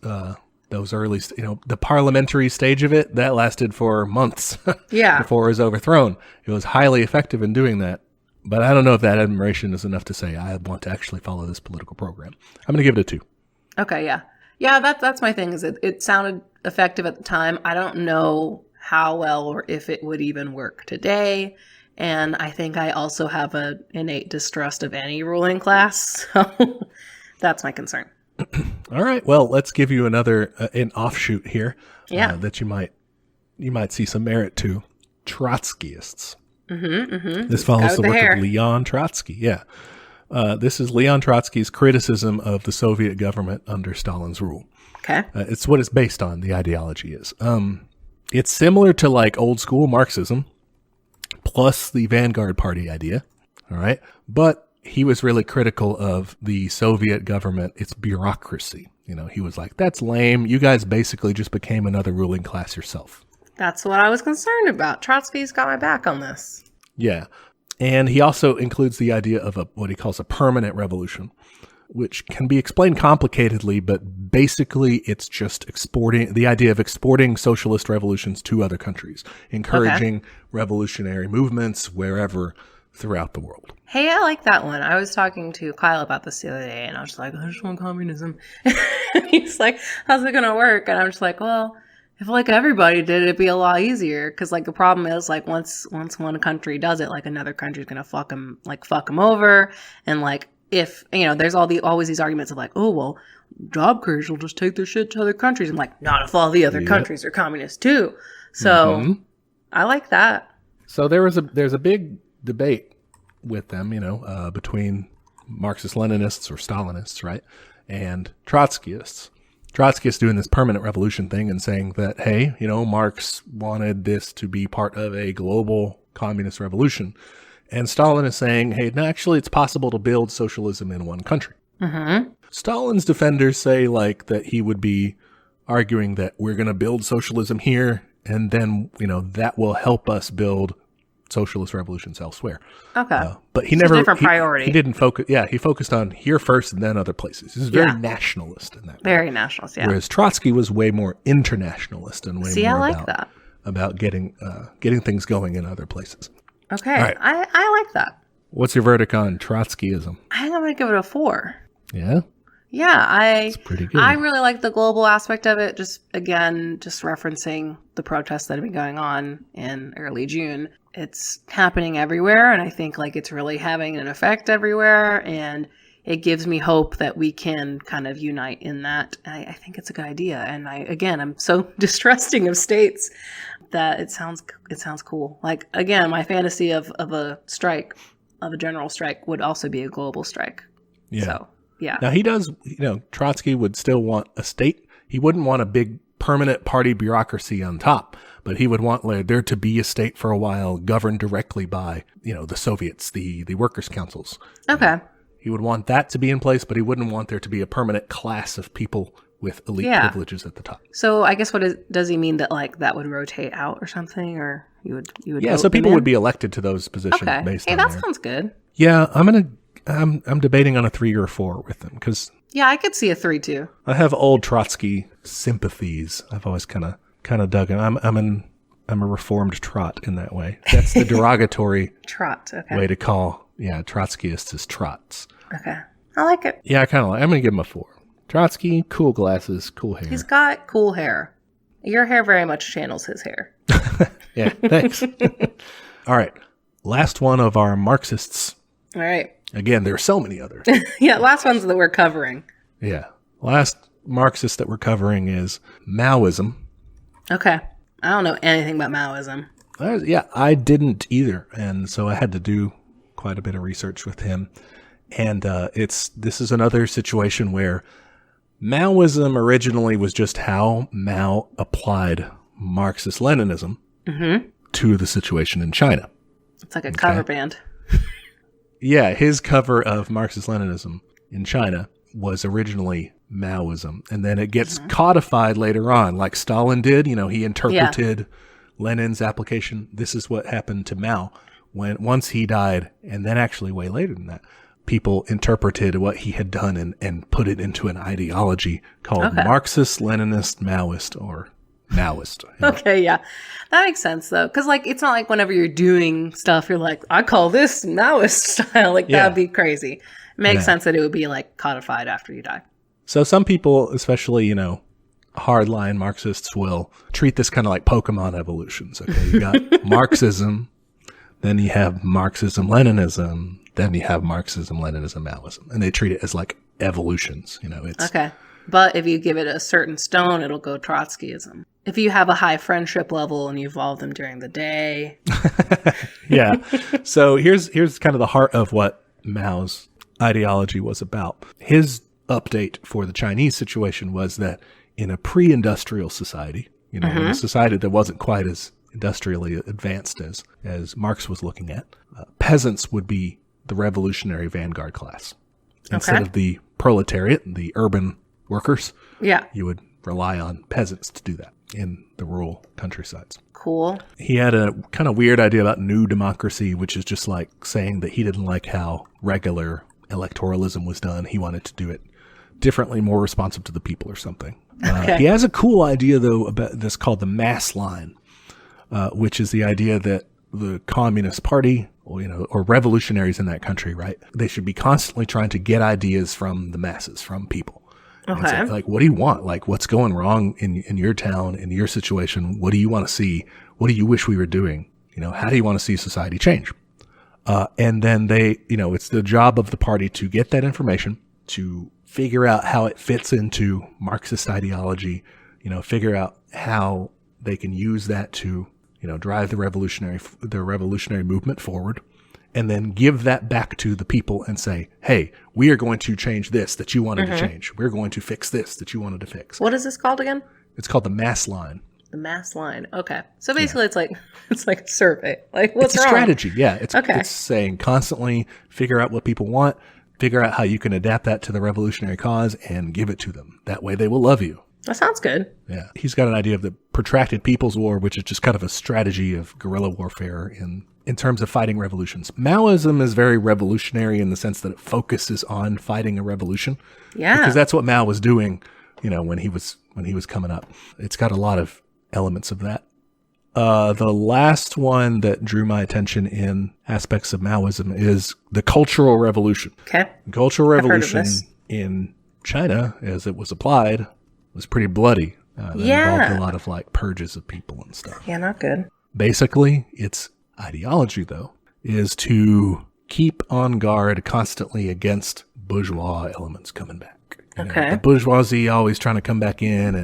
B: those early, the parliamentary stage of it. That lasted for months before it was overthrown. It was highly effective in doing that. But I don't know if that admiration is enough to say I want to actually follow this political program. I'm going to give it a 2.
A: Okay, yeah. Yeah, that's my thing, is it sounded effective at the time. I don't know how well or if it would even work today. And I think I also have an innate distrust of any ruling class. So that's my concern.
B: All right. Well, let's give you another an offshoot here.
A: Yeah.
B: That you might see some merit to. Trotskyists. This follows the work of Leon Trotsky. Yeah. This is Leon Trotsky's criticism of the Soviet government under Stalin's rule.
A: Okay.
B: It's what it's based on. The ideology is. It's similar to like old school Marxism, plus the Vanguard Party idea. All right. But he was really critical of the Soviet government, its bureaucracy. He was like, that's lame. You guys basically just became another ruling class yourself.
A: That's what I was concerned about. Trotsky's got my back on this.
B: Yeah. And he also includes the idea of what he calls a permanent revolution, which can be explained complicatedly, but basically it's just the idea of exporting socialist revolutions to other countries, encouraging revolutionary movements wherever throughout the world.
A: Hey, I like that one. I was talking to Kyle about this the other day, and I was just like, I just want communism. He's like, how's it going to work? And I'm just like, well, if like everybody did it, it'd be a lot easier. Because like the problem is like once one country does it, like another country's going to fuck them over. And like if, there's always these arguments of like, oh, well, job creators will just take their shit to other countries. I'm like, not if all the other countries are communist too. So I like that.
B: So there's a big debate with them, between Marxist-Leninists or Stalinists, right, and Trotskyists. Trotskyists doing this permanent revolution thing and saying that, hey, Marx wanted this to be part of a global communist revolution. And Stalin is saying, hey, no, actually, it's possible to build socialism in one country. Stalin's defenders say like that he would be arguing that we're going to build socialism here, and then, that will help us build socialist revolutions elsewhere.
A: Okay.
B: But he never,
A: different priority.
B: He didn't focus. Yeah. He focused on here first and then other places. He was very nationalist in that.
A: Very nationalist. Yeah.
B: Whereas Trotsky was way more internationalist and way more about getting things going in other places.
A: Okay. Right. I like that.
B: What's your verdict on Trotskyism?
A: I think I'm going to give it a 4.
B: Yeah.
A: Yeah,
B: it's pretty good.
A: I really like the global aspect of it. Just referencing the protests that have been going on in early June. It's happening everywhere, and I think like it's really having an effect everywhere, and it gives me hope that we can kind of unite in that. I think it's a good idea, and I'm so distrusting of states that it sounds cool. Like again, my fantasy of a strike, of a general strike, would also be a global strike.
B: Yeah.
A: So, yeah.
B: Now he does, Trotsky would still want a state. He wouldn't want a big permanent party bureaucracy on top, but he would want there to be a state for a while governed directly by, the Soviets, the workers' councils.
A: Okay.
B: He would want that to be in place, but he wouldn't want there to be a permanent class of people with elite privileges at the top.
A: So I guess does he mean that like that would rotate out or something, or you would
B: Yeah, so people would be elected to those positions based on
A: that sounds good.
B: Yeah, I'm debating on a 3 or a 4 with them because
A: I could see a 3 too.
B: I have old Trotsky sympathies. I've always kind of dug in. I'm a reformed trot in that way. That's the derogatory
A: trot. Okay.
B: Way to call Trotskyists is trots.
A: Okay, I like it.
B: Yeah, I kind of like. I'm gonna give him a 4. Trotsky, cool glasses, cool hair.
A: He's got cool hair. Your hair very much channels his hair.
B: Yeah, thanks. All right, last one of our Marxists.
A: All right.
B: Again, there are so many others.
A: Yeah, last ones that we're covering.
B: Yeah. Last Marxist that we're covering is Maoism.
A: Okay. I don't know anything about Maoism.
B: I didn't either. And so I had to do quite a bit of research with him. And this is another situation where Maoism originally was just how Mao applied Marxist-Leninism to the situation in China.
A: It's like a cover band.
B: Yeah, his cover of Marxist-Leninism in China was originally Maoism. And then it gets codified later on, like Stalin did. He interpreted Lenin's application. This is what happened to Mao once he died, and then actually way later than that. People interpreted what he had done and put it into an ideology called Marxist, Leninist, Maoist, or Maoist.
A: Okay, yeah. That makes sense, though. Because, it's not like whenever you're doing stuff, you're like, I call this Maoist style. That'd be crazy. It makes sense that it would be, codified after you die.
B: So some people, especially, hardline Marxists, will treat this kind of like Pokemon evolutions. Okay, you got Marxism, then you have Marxism-Leninism, then you have Marxism-Leninism, Maoism. And they treat it as evolutions.
A: Okay. But if you give it a certain stone, it'll go Trotskyism. If you have a high friendship level and you evolve them during the day.
B: Yeah. So here's kind of the heart of what Mao's ideology was about. His update for the Chinese situation was that in a pre-industrial society, in a society that wasn't quite as industrially advanced as Marx was looking at, peasants would be the revolutionary vanguard class. Instead of the proletariat, the urban workers, you would rely on peasants to do that in the rural countrysides.
A: Cool.
B: He had a kind of weird idea about new democracy, which is just like saying that he didn't like how regular electoralism was done. He wanted to do it differently, more responsive to the people or something. He has a cool idea, though, about this called the mass line, which is the idea that the Communist Party, or revolutionaries in that country, right? They should be constantly trying to get ideas from the masses, from people.
A: Okay.
B: So, what do you want? What's going wrong in your town, in your situation? What do you want to see? What do you wish we were doing? How do you want to see society change? And then they, it's the job of the party to get that information, to figure out how it fits into Marxist ideology, figure out how they can use that to, drive the revolutionary movement forward, and then give that back to the people and say, hey, we are going to change this that you wanted to change. We're going to fix this that you wanted to fix.
A: What is this called again?
B: It's called the mass line.
A: The mass line. Okay. So basically it's like a survey. What's
B: it's a
A: wrong?
B: strategy. Yeah. It's saying constantly figure out what people want, figure out how you can adapt that to the revolutionary cause and give it to them. That way they will love you.
A: That sounds good.
B: Yeah. He's got an idea of the protracted people's war, which is just kind of a strategy of guerrilla warfare in terms of fighting revolutions. Maoism is very revolutionary in the sense that it focuses on fighting a revolution.
A: Yeah.
B: Because that's what Mao was doing, when he was coming up. It's got a lot of elements of that. The last one that drew my attention in aspects of Maoism is the Cultural Revolution.
A: Okay.
B: The Cultural Revolution in China, as it was applied, was pretty bloody. That involved a lot of purges of people and stuff.
A: Yeah, not good.
B: Basically, its ideology, though, is to keep on guard constantly against bourgeois elements coming back. The bourgeoisie always trying to come back in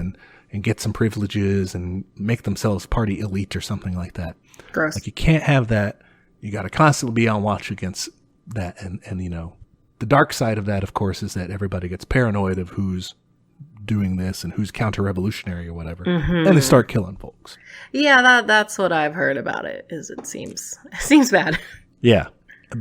B: and get some privileges and make themselves party elite or something like that.
A: Gross.
B: You can't have that. You got to constantly be on watch against that. And the dark side of that, of course, is that everybody gets paranoid of who's doing this and who's counter-revolutionary or whatever. And they start killing folks.
A: Yeah, that's what I've heard about it, is it seems bad.
B: Yeah.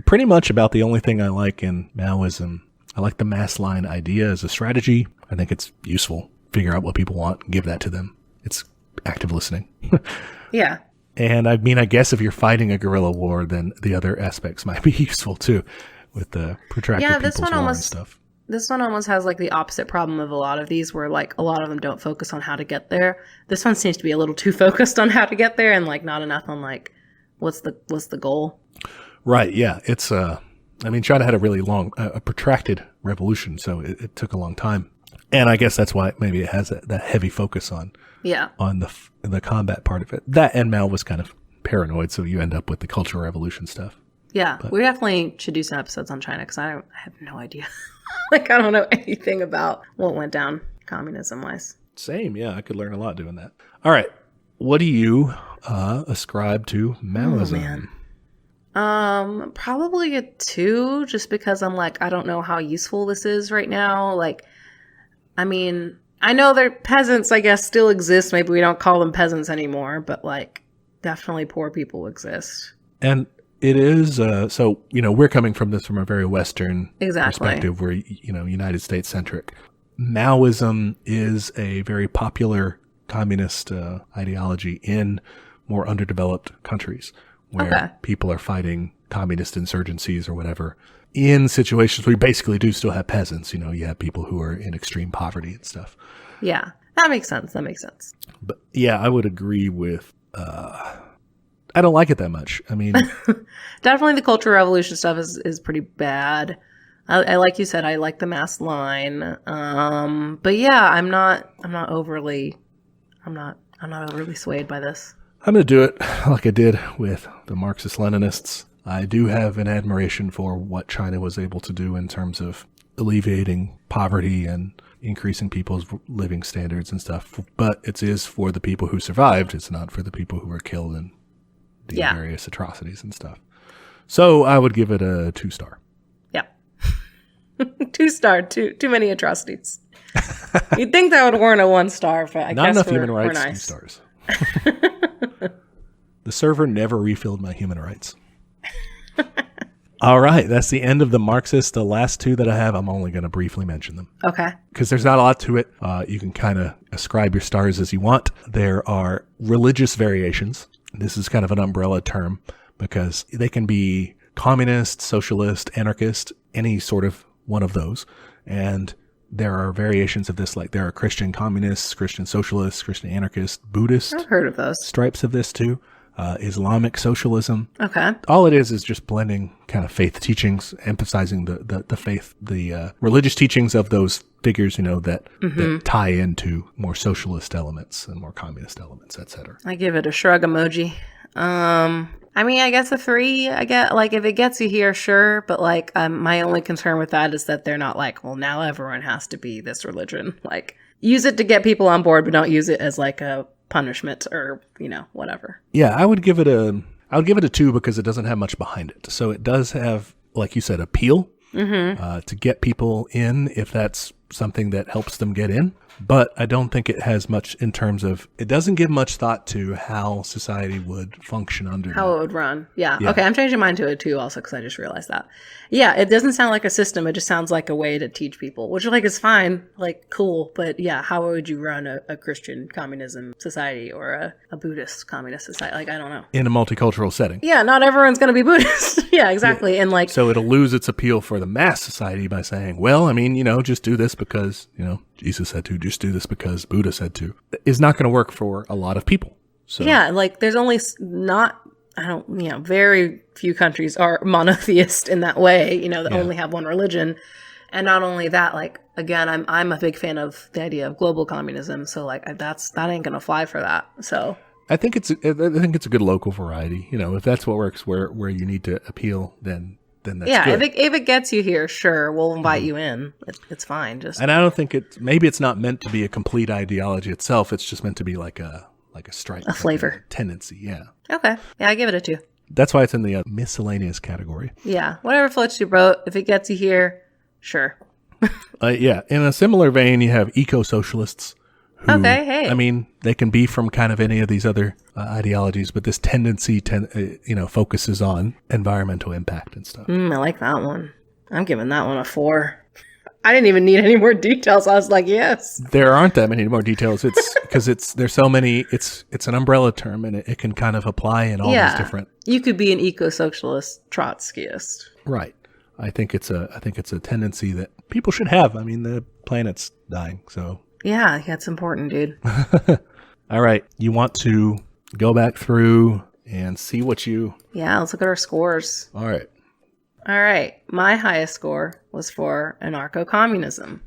B: Pretty much about the only thing I like in Maoism. I like the mass line idea as a strategy. I think it's useful. Figure out what people want, give that to them. It's active listening.
A: Yeah.
B: And I guess if you're fighting a guerrilla war, then the other aspects might be useful too, with the protracted people's war and stuff.
A: This one almost has the opposite problem of a lot of these, where a lot of them don't focus on how to get there. This one seems to be a little too focused on how to get there, and not enough on what's the goal. Right. Yeah. It's China had a really long, a protracted revolution, so it took a long time. And I guess that's why maybe it has that heavy focus on the combat part of it. That, and Mao was kind of paranoid, so you end up with the Cultural Revolution stuff. Yeah, we definitely should do some episodes on China, because I have no idea. I don't know anything about what went down communism-wise. Same, yeah. I could learn a lot doing that. All right. What do you ascribe to Maoism? Oh, man. Probably a 2, just because I'm like, I don't know how useful this is right now. Like, I mean, I know they're peasants, I guess, still exist. Maybe we don't call them peasants anymore, but like, definitely poor people exist.
B: And it is, so, we're coming from this from a very Western perspective. We're, United States centric. Maoism is a very popular communist ideology in more underdeveloped countries where people are fighting communist insurgencies or whatever in situations where you basically do still have peasants. You have people who are in extreme poverty and stuff.
A: Yeah, that makes sense.
B: But yeah, I would agree with, I don't like it that much. I mean,
A: definitely the Cultural Revolution stuff is pretty bad. I like you said, I like the mass line. But yeah, I'm not overly swayed by this.
B: I'm going to do it like I did with the Marxist-Leninists. I do have an admiration for what China was able to do in terms of alleviating poverty and increasing people's living standards and stuff. But it is for the people who survived. It's not for the people who were killed in the various atrocities and stuff. So I would give it a 2-star.
A: Yeah. 2-star, too many atrocities. You'd think that would warrant a 1-star, but I
B: not
A: guess
B: enough
A: we're,
B: human rights.
A: we're
B: 2
A: nice.
B: stars. The server never refilled my human rights. All right, that's the end of the Marxist. The last 2 that I have, I'm only going to briefly mention them.
A: Okay.
B: Because there's not a lot to it. You can kind of ascribe your stars as you want. There are religious variations. This is kind of an umbrella term because they can be communist, socialist, anarchist, any sort of one of those. And there are variations of this, like there are Christian communists, Christian socialists, Christian anarchists, Buddhist.
A: I've heard of those.
B: Stripes of this too. Islamic socialism.
A: Okay.
B: All it is just blending kind of faith teachings, emphasizing the faith, the religious teachings of those figures, that tie into more socialist elements and more communist elements, etc.
A: I give it a shrug emoji. I mean, I guess a 3. I get like if it gets you here, sure. But like, my only concern with that is that they're not like, well, now everyone has to be this religion. Like, use it to get people on board, but don't use it as like a punishment or whatever.
B: Yeah, I would give it a 2 because it doesn't have much behind it. So it does have, like you said, appeal to get people in if that's something that helps them get in. But I don't think it has much in terms of, it doesn't give much thought to how society would function under
A: how
B: that.
A: it would run. Yeah. Okay, I'm changing mine to a 2 also because I just realized that. Yeah, it doesn't sound like a system. It just sounds like a way to teach people, which like is fine, like cool. But yeah, how would you run a Christian communism society or a Buddhist communist society? Like, I don't know.
B: In a multicultural setting.
A: Yeah, not everyone's going to be Buddhist. Yeah, exactly. Yeah. And like,
B: so it'll lose its appeal for the mass society by saying, well, I mean, just do this because, Jesus said to, just do this because Buddha said to, is not going to work for a lot of people. So
A: yeah, like there's only very few countries are monotheist in that way, that only have one religion. And not only that, like, again, I'm a big fan of the idea of global communism. So like that ain't going to fly for that. So
B: I think it's a good local variety. If that's what works where you need to appeal, then that's good.
A: If it gets you here, sure, we'll invite you in. It's fine.
B: And I don't think maybe it's not meant to be a complete ideology itself. It's just meant to be like a stripe,
A: a flavor,
B: tendency. Yeah.
A: Okay. Yeah, I give it a 2.
B: That's why it's in the miscellaneous category.
A: Yeah, whatever floats your boat. If it gets you here, sure.
B: Yeah. In a similar vein, you have eco-socialists. Who,
A: okay, hey.
B: I mean, they can be from kind of any of these other ideologies, but this tendency focuses on environmental impact and stuff.
A: I like that one. I'm giving that one a 4. I didn't even need any more details. I was like, yes.
B: There aren't that many more details. It's because there's so many. It's an umbrella term, and it can kind of apply in all these different.
A: You could be an eco-socialist Trotskyist,
B: right? I think it's a tendency that people should have. I mean, the planet's dying, so.
A: Yeah, it's important, dude.
B: All right. You want to go back through and see what you...
A: Yeah, let's look at our scores.
B: All right.
A: My highest score was for anarcho-communism.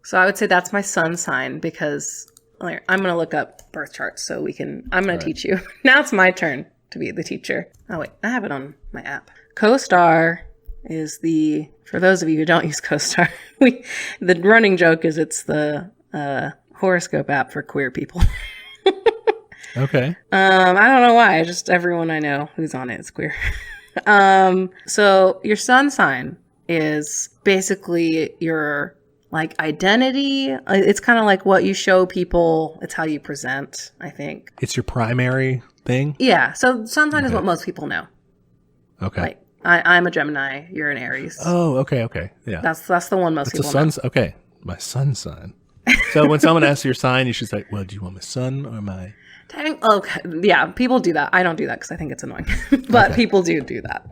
A: So I would say that's my sun sign because I'm going to look up birth charts so I'm going to teach you. Now it's my turn to be the teacher. Oh, wait. I have it on my app. CoStar is for those of you who don't use CoStar, the running joke is it's the horoscope app for queer people.
B: Okay.
A: I don't know why. Just everyone I know who's on it is queer. So your sun sign is basically your like identity. It's kind of like what you show people. It's how you present, I think.
B: It's your primary thing?
A: Yeah. So sun sign is what most people know.
B: Okay.
A: Like I'm a Gemini. You're an Aries.
B: Oh, okay. Yeah.
A: That's the one most people know.
B: Okay. My sun sign. So when someone asks your sign, you should say, well, do you want my sun or my...
A: Okay. Yeah, people do that. I don't do that because I think it's annoying. But people do that.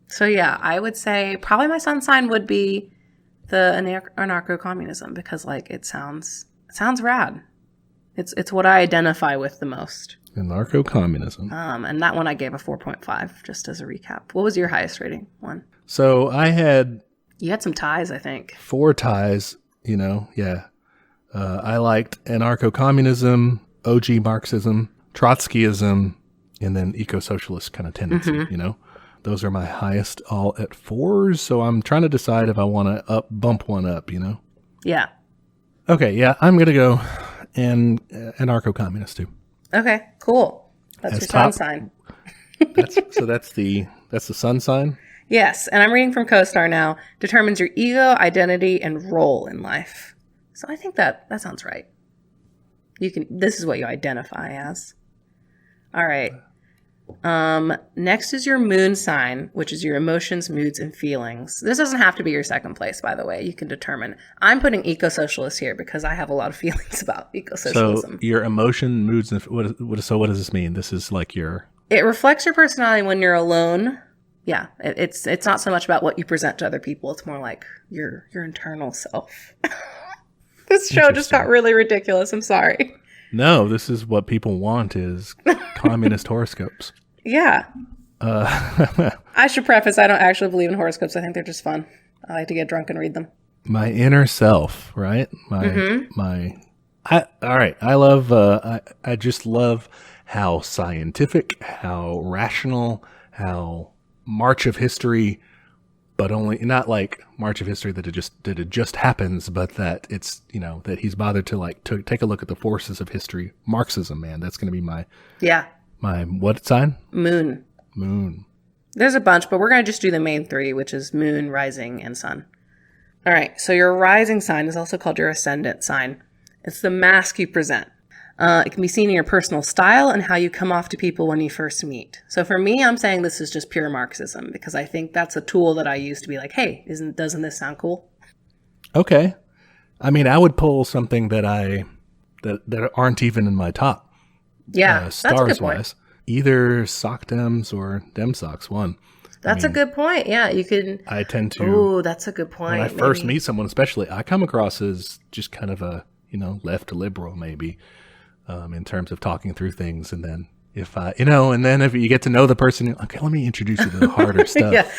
A: So yeah, I would say probably my sun sign would be the anarcho-communism because like it sounds rad. It's what I identify with the most.
B: Anarcho-communism.
A: And that one I gave a 4.5 just as a recap. What was your highest rating one?
B: So
A: You had some ties, I think.
B: 4 ties, yeah. I liked anarcho-communism, OG Marxism, Trotskyism, and then eco-socialist kind of tendency, Those are my highest, all at 4s, so I'm trying to decide if I want to bump one up,
A: Yeah.
B: Okay, yeah, I'm going to go anarcho-communist too.
A: Okay, cool. That's your sun sign.
B: That's the sun sign?
A: Yes, and I'm reading from CoStar now. Determines your ego, identity, and role in life. So I think that sounds right. This is what you identify as. All right. Next is your moon sign, which is your emotions, moods, and feelings. This doesn't have to be your second place, by the way. You can determine. I'm putting eco-socialist here because I have a lot of feelings about eco-socialism.
B: So your emotion, moods, and what does this mean? This is like
A: It reflects your personality when you're alone. Yeah, it's not so much about what you present to other people. It's more like your internal self. This show just got really ridiculous. I'm sorry.
B: No, this is what people want is communist horoscopes.
A: Yeah. I should preface, I don't actually believe in horoscopes. I think they're just fun. I like to get drunk and read them.
B: My inner self, right? All right. I love, I just love how scientific, how rational, how March of History, but only not like March of History that it just happens, but that it's, that he's bothered to take a look at the forces of history. Marxism, man, that's going to be my what sign?
A: Moon. There's a bunch, but we're going to just do the main 3, which is moon, rising, and sun. All right. So your rising sign is also called your ascendant sign. It's the mask you present. It can be seen in your personal style and how you come off to people when you first meet. So for me, I'm saying this is just pure Marxism because I think that's a tool that I use to be like, hey, doesn't this sound cool?
B: Okay. I mean, I would pull something that aren't even in my top.
A: Yeah,
B: stars
A: that's a good point.
B: Wise. Either sock dems or dem socks, one.
A: That's a good point. Yeah, you can.
B: I tend to.
A: Oh, that's a good point.
B: When I first meet someone, especially, I come across as just kind of a, left liberal, maybe. In terms of talking through things. And then if you get to know the person, okay, let me introduce you to the harder stuff.
A: Yeah.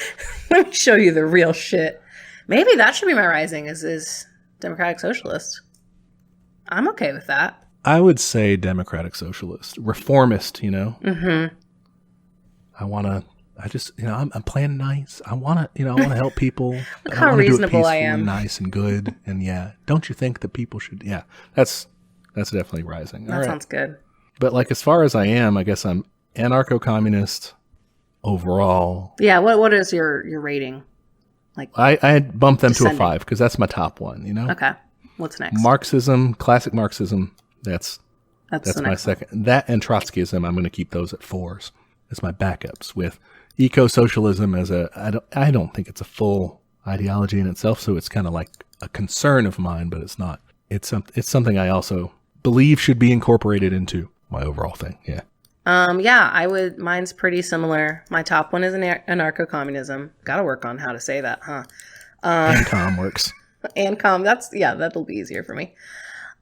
A: Let me show you the real shit. Maybe that should be my rising is democratic socialist. I'm okay with that.
B: I would say democratic socialist, reformist,
A: Mm-hmm.
B: I'm playing nice. I want to help people.
A: Look how reasonable I am.
B: And nice and good. And yeah, don't you think that people should, that's definitely rising.
A: That sounds good.
B: But like as far as I am, I guess I'm anarcho-communist overall.
A: Yeah, what is your rating? Like
B: I bumped them
A: descending.
B: to a 5 because that's my top one,
A: Okay. What's next?
B: Marxism, classic Marxism, that's my second.
A: One.
B: That and Trotskyism, I'm going to keep those at 4s. That's my backups with eco-socialism I don't think it's a full ideology in itself, so it's kind of like a concern of mine, but it's not. It's something I also believe should be incorporated into my overall thing. Yeah.
A: Mine's pretty similar. My top one is anarcho-communism. Got to work on how to say that, huh?
B: ANCOM works.
A: ANCOM, that'll be easier for me.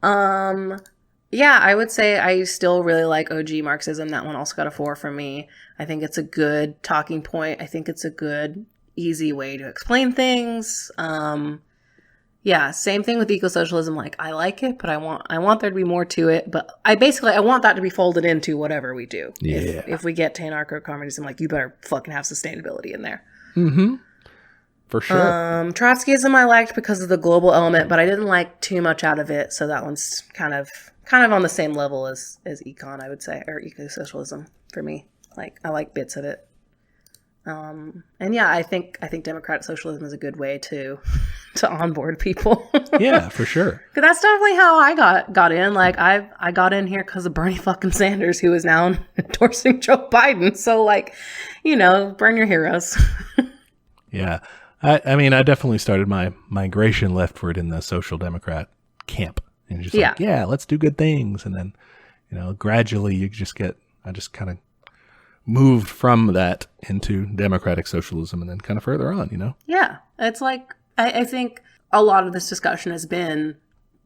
A: I would say I still really like OG Marxism. That one also got a 4 from me. I think it's a good talking point. I think it's a good, easy way to explain things. Same thing with eco-socialism. Like, I like it, but I want there to be more to it. But I want that to be folded into whatever we do.
B: Yeah.
A: If we get to anarcho-communism, like, you better fucking have sustainability in there.
B: Mm-hmm. For sure.
A: Trotskyism I liked because of the global element, but I didn't like too much out of it. So that one's kind of on the same level as econ, I would say, or eco-socialism for me. Like, I like bits of it. And yeah, I think democratic socialism is a good way to onboard people.
B: Yeah, for sure.
A: Because that's definitely how I got in. Like, I got in here because of Bernie fucking Sanders, who is now endorsing Joe Biden. So, like, you know, burn your heroes.
B: Yeah. I mean, I definitely started my migration leftward in the social democrat camp. And just like, yeah, let's do good things. And then, you know, gradually I just kind of moved from that into democratic socialism and then kind of further on, you know?
A: Yeah. It's like, I think a lot of this discussion has been,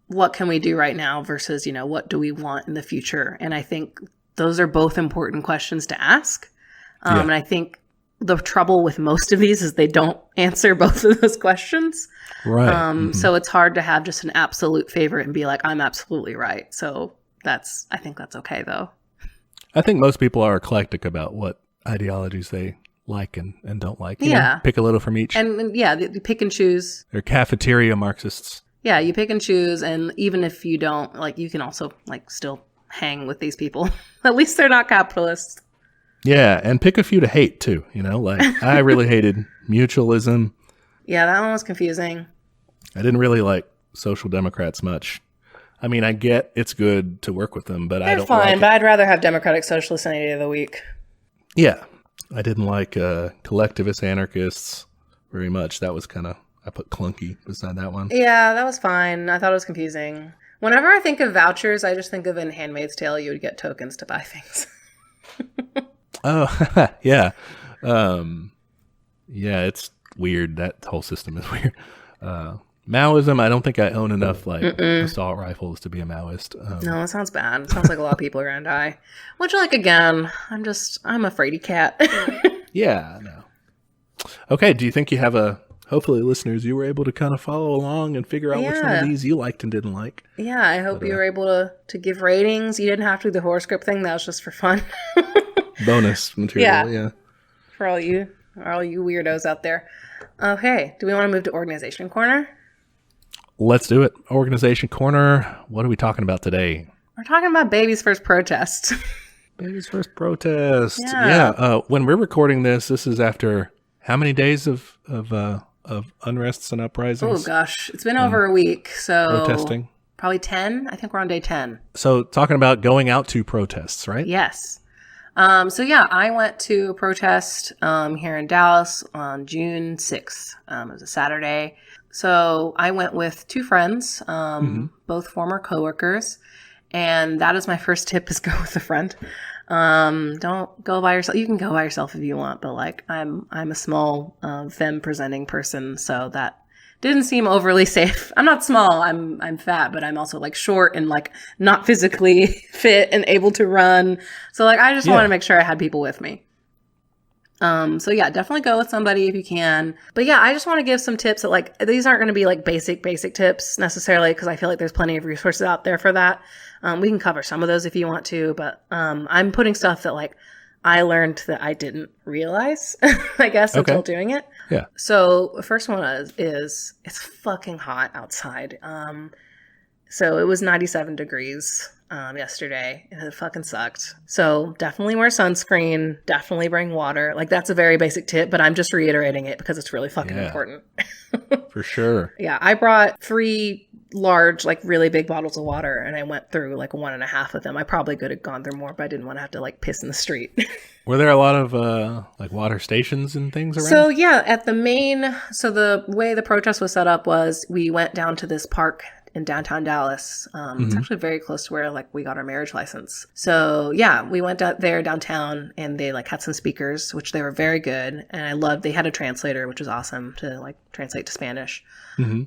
A: what can we do right now versus, you know, what do we want in the future? And I think those are both important questions to ask. And I think the trouble with most of these is they don't answer both of those questions.
B: Right.
A: So it's hard to have just an absolute favorite and be like, I'm absolutely right. So I think that's okay though.
B: I think most people are eclectic about what ideologies they like and don't like. You know, pick a little from each.
A: And yeah, you pick and choose.
B: They're cafeteria Marxists.
A: Yeah, you pick and choose. And even if you don't, like, you can also, like, still hang with these people. At least they're not capitalists.
B: Yeah, and pick a few to hate, too. You know, like, I really hated mutualism.
A: Yeah, that one was confusing.
B: I didn't really like social democrats much. I mean, I get it's good to work with them, but I don't
A: fine,
B: like
A: but I'd rather have democratic socialists any day of the week.
B: Yeah. I didn't like collectivist anarchists very much. That was kind of, I put clunky beside that one.
A: Yeah, that was fine. I thought it was confusing. Whenever I think of vouchers, I just think of in Handmaid's Tale, you would get tokens to buy things.
B: Oh, yeah. Yeah, it's weird. That whole system is weird. Maoism, I don't think I own enough like assault rifles to be a Maoist.
A: No, it sounds bad. It sounds like a lot of people are going to die. Which, like, again, I'm a fraidy cat.
B: Yeah, no. Okay, do you think you have hopefully listeners, you were able to kind of follow along and figure out which one of these you liked and didn't like?
A: Yeah, I hope you were able to give ratings. You didn't have to do the horoscope thing. That was just for fun.
B: Bonus material, yeah.
A: For all you weirdos out there. Okay, do we want to move to Organization Corner?
B: Let's do it. Organization Corner. What are we talking about today?
A: We're talking about baby's first protest.
B: Baby's first protest.
A: Yeah.
B: When we're recording this is after how many days of unrests and uprisings?
A: Oh gosh, it's been over a week. So
B: protesting.
A: Probably 10. I think we're on day 10.
B: So talking about going out to protests, right?
A: Yes. So yeah, I went to a protest here in Dallas on June 6th. It was a Saturday. So I went with two friends, both former coworkers, and that is my first tip: is go with a friend. Don't go by yourself. You can go by yourself if you want, but like I'm a small femme presenting person, so that didn't seem overly safe. I'm not small. I'm fat, but I'm also like short and like not physically fit and able to run. So like I just wanted to make sure I had people with me. So yeah, definitely go with somebody if you can. But yeah, I just want to give some tips that like, these aren't going to be like basic tips necessarily, because I feel like there's plenty of resources out there for that. We can cover some of those if you want to, but, I'm putting stuff that like I learned that I didn't realize, I guess, until doing it.
B: Yeah.
A: So the first one is it's fucking hot outside. So it was 97 degrees yesterday, and it fucking sucked. So definitely wear sunscreen, definitely bring water. Like that's a very basic tip, but I'm just reiterating it because it's really fucking important.
B: For sure.
A: Yeah, I brought 3 large, like really big bottles of water, and I went through like 1.5 of them. I probably could have gone through more, but I didn't want to have to like piss in the street.
B: Were there a lot of like water stations and things around?
A: So yeah, so the way the protest was set up was we went down to this park in downtown Dallas. It's actually very close to where like we got our marriage license. So yeah, we went out there downtown, and they like had some speakers, which they were very good. And I loved, they had a translator, which was awesome to like translate to Spanish.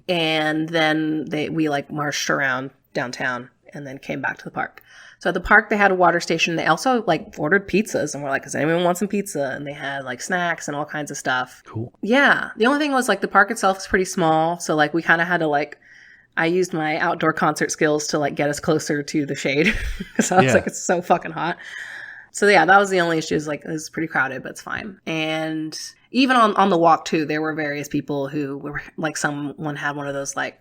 A: And then we like marched around downtown and then came back to the park. So at the park, they had a water station. They also like ordered pizzas, and we're like, does anyone want some pizza? And they had like snacks and all kinds of stuff.
B: Cool.
A: Yeah. The only thing was like the park itself is pretty small. So like we kind of had to like, I used my outdoor concert skills to like get us closer to the shade. So I was like, it's so fucking hot. So yeah, that was the only issue, is like it was pretty crowded, but it's fine. And even on the walk too, there were various people who were like, someone had one of those like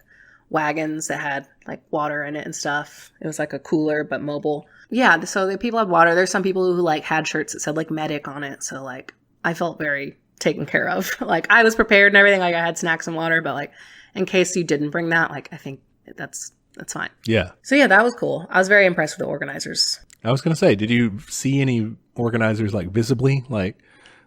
A: wagons that had like water in it and stuff. It was like a cooler but mobile. Yeah, so the people had water. There's some people who like had shirts that said like medic on it. So like I felt very taken care of. Like I was prepared and everything. Like I had snacks and water, but like in case you didn't bring that, like I think that's fine.
B: Yeah.
A: So yeah, that was cool. I was very impressed with the organizers.
B: I was going to say, did you see any organizers like visibly, like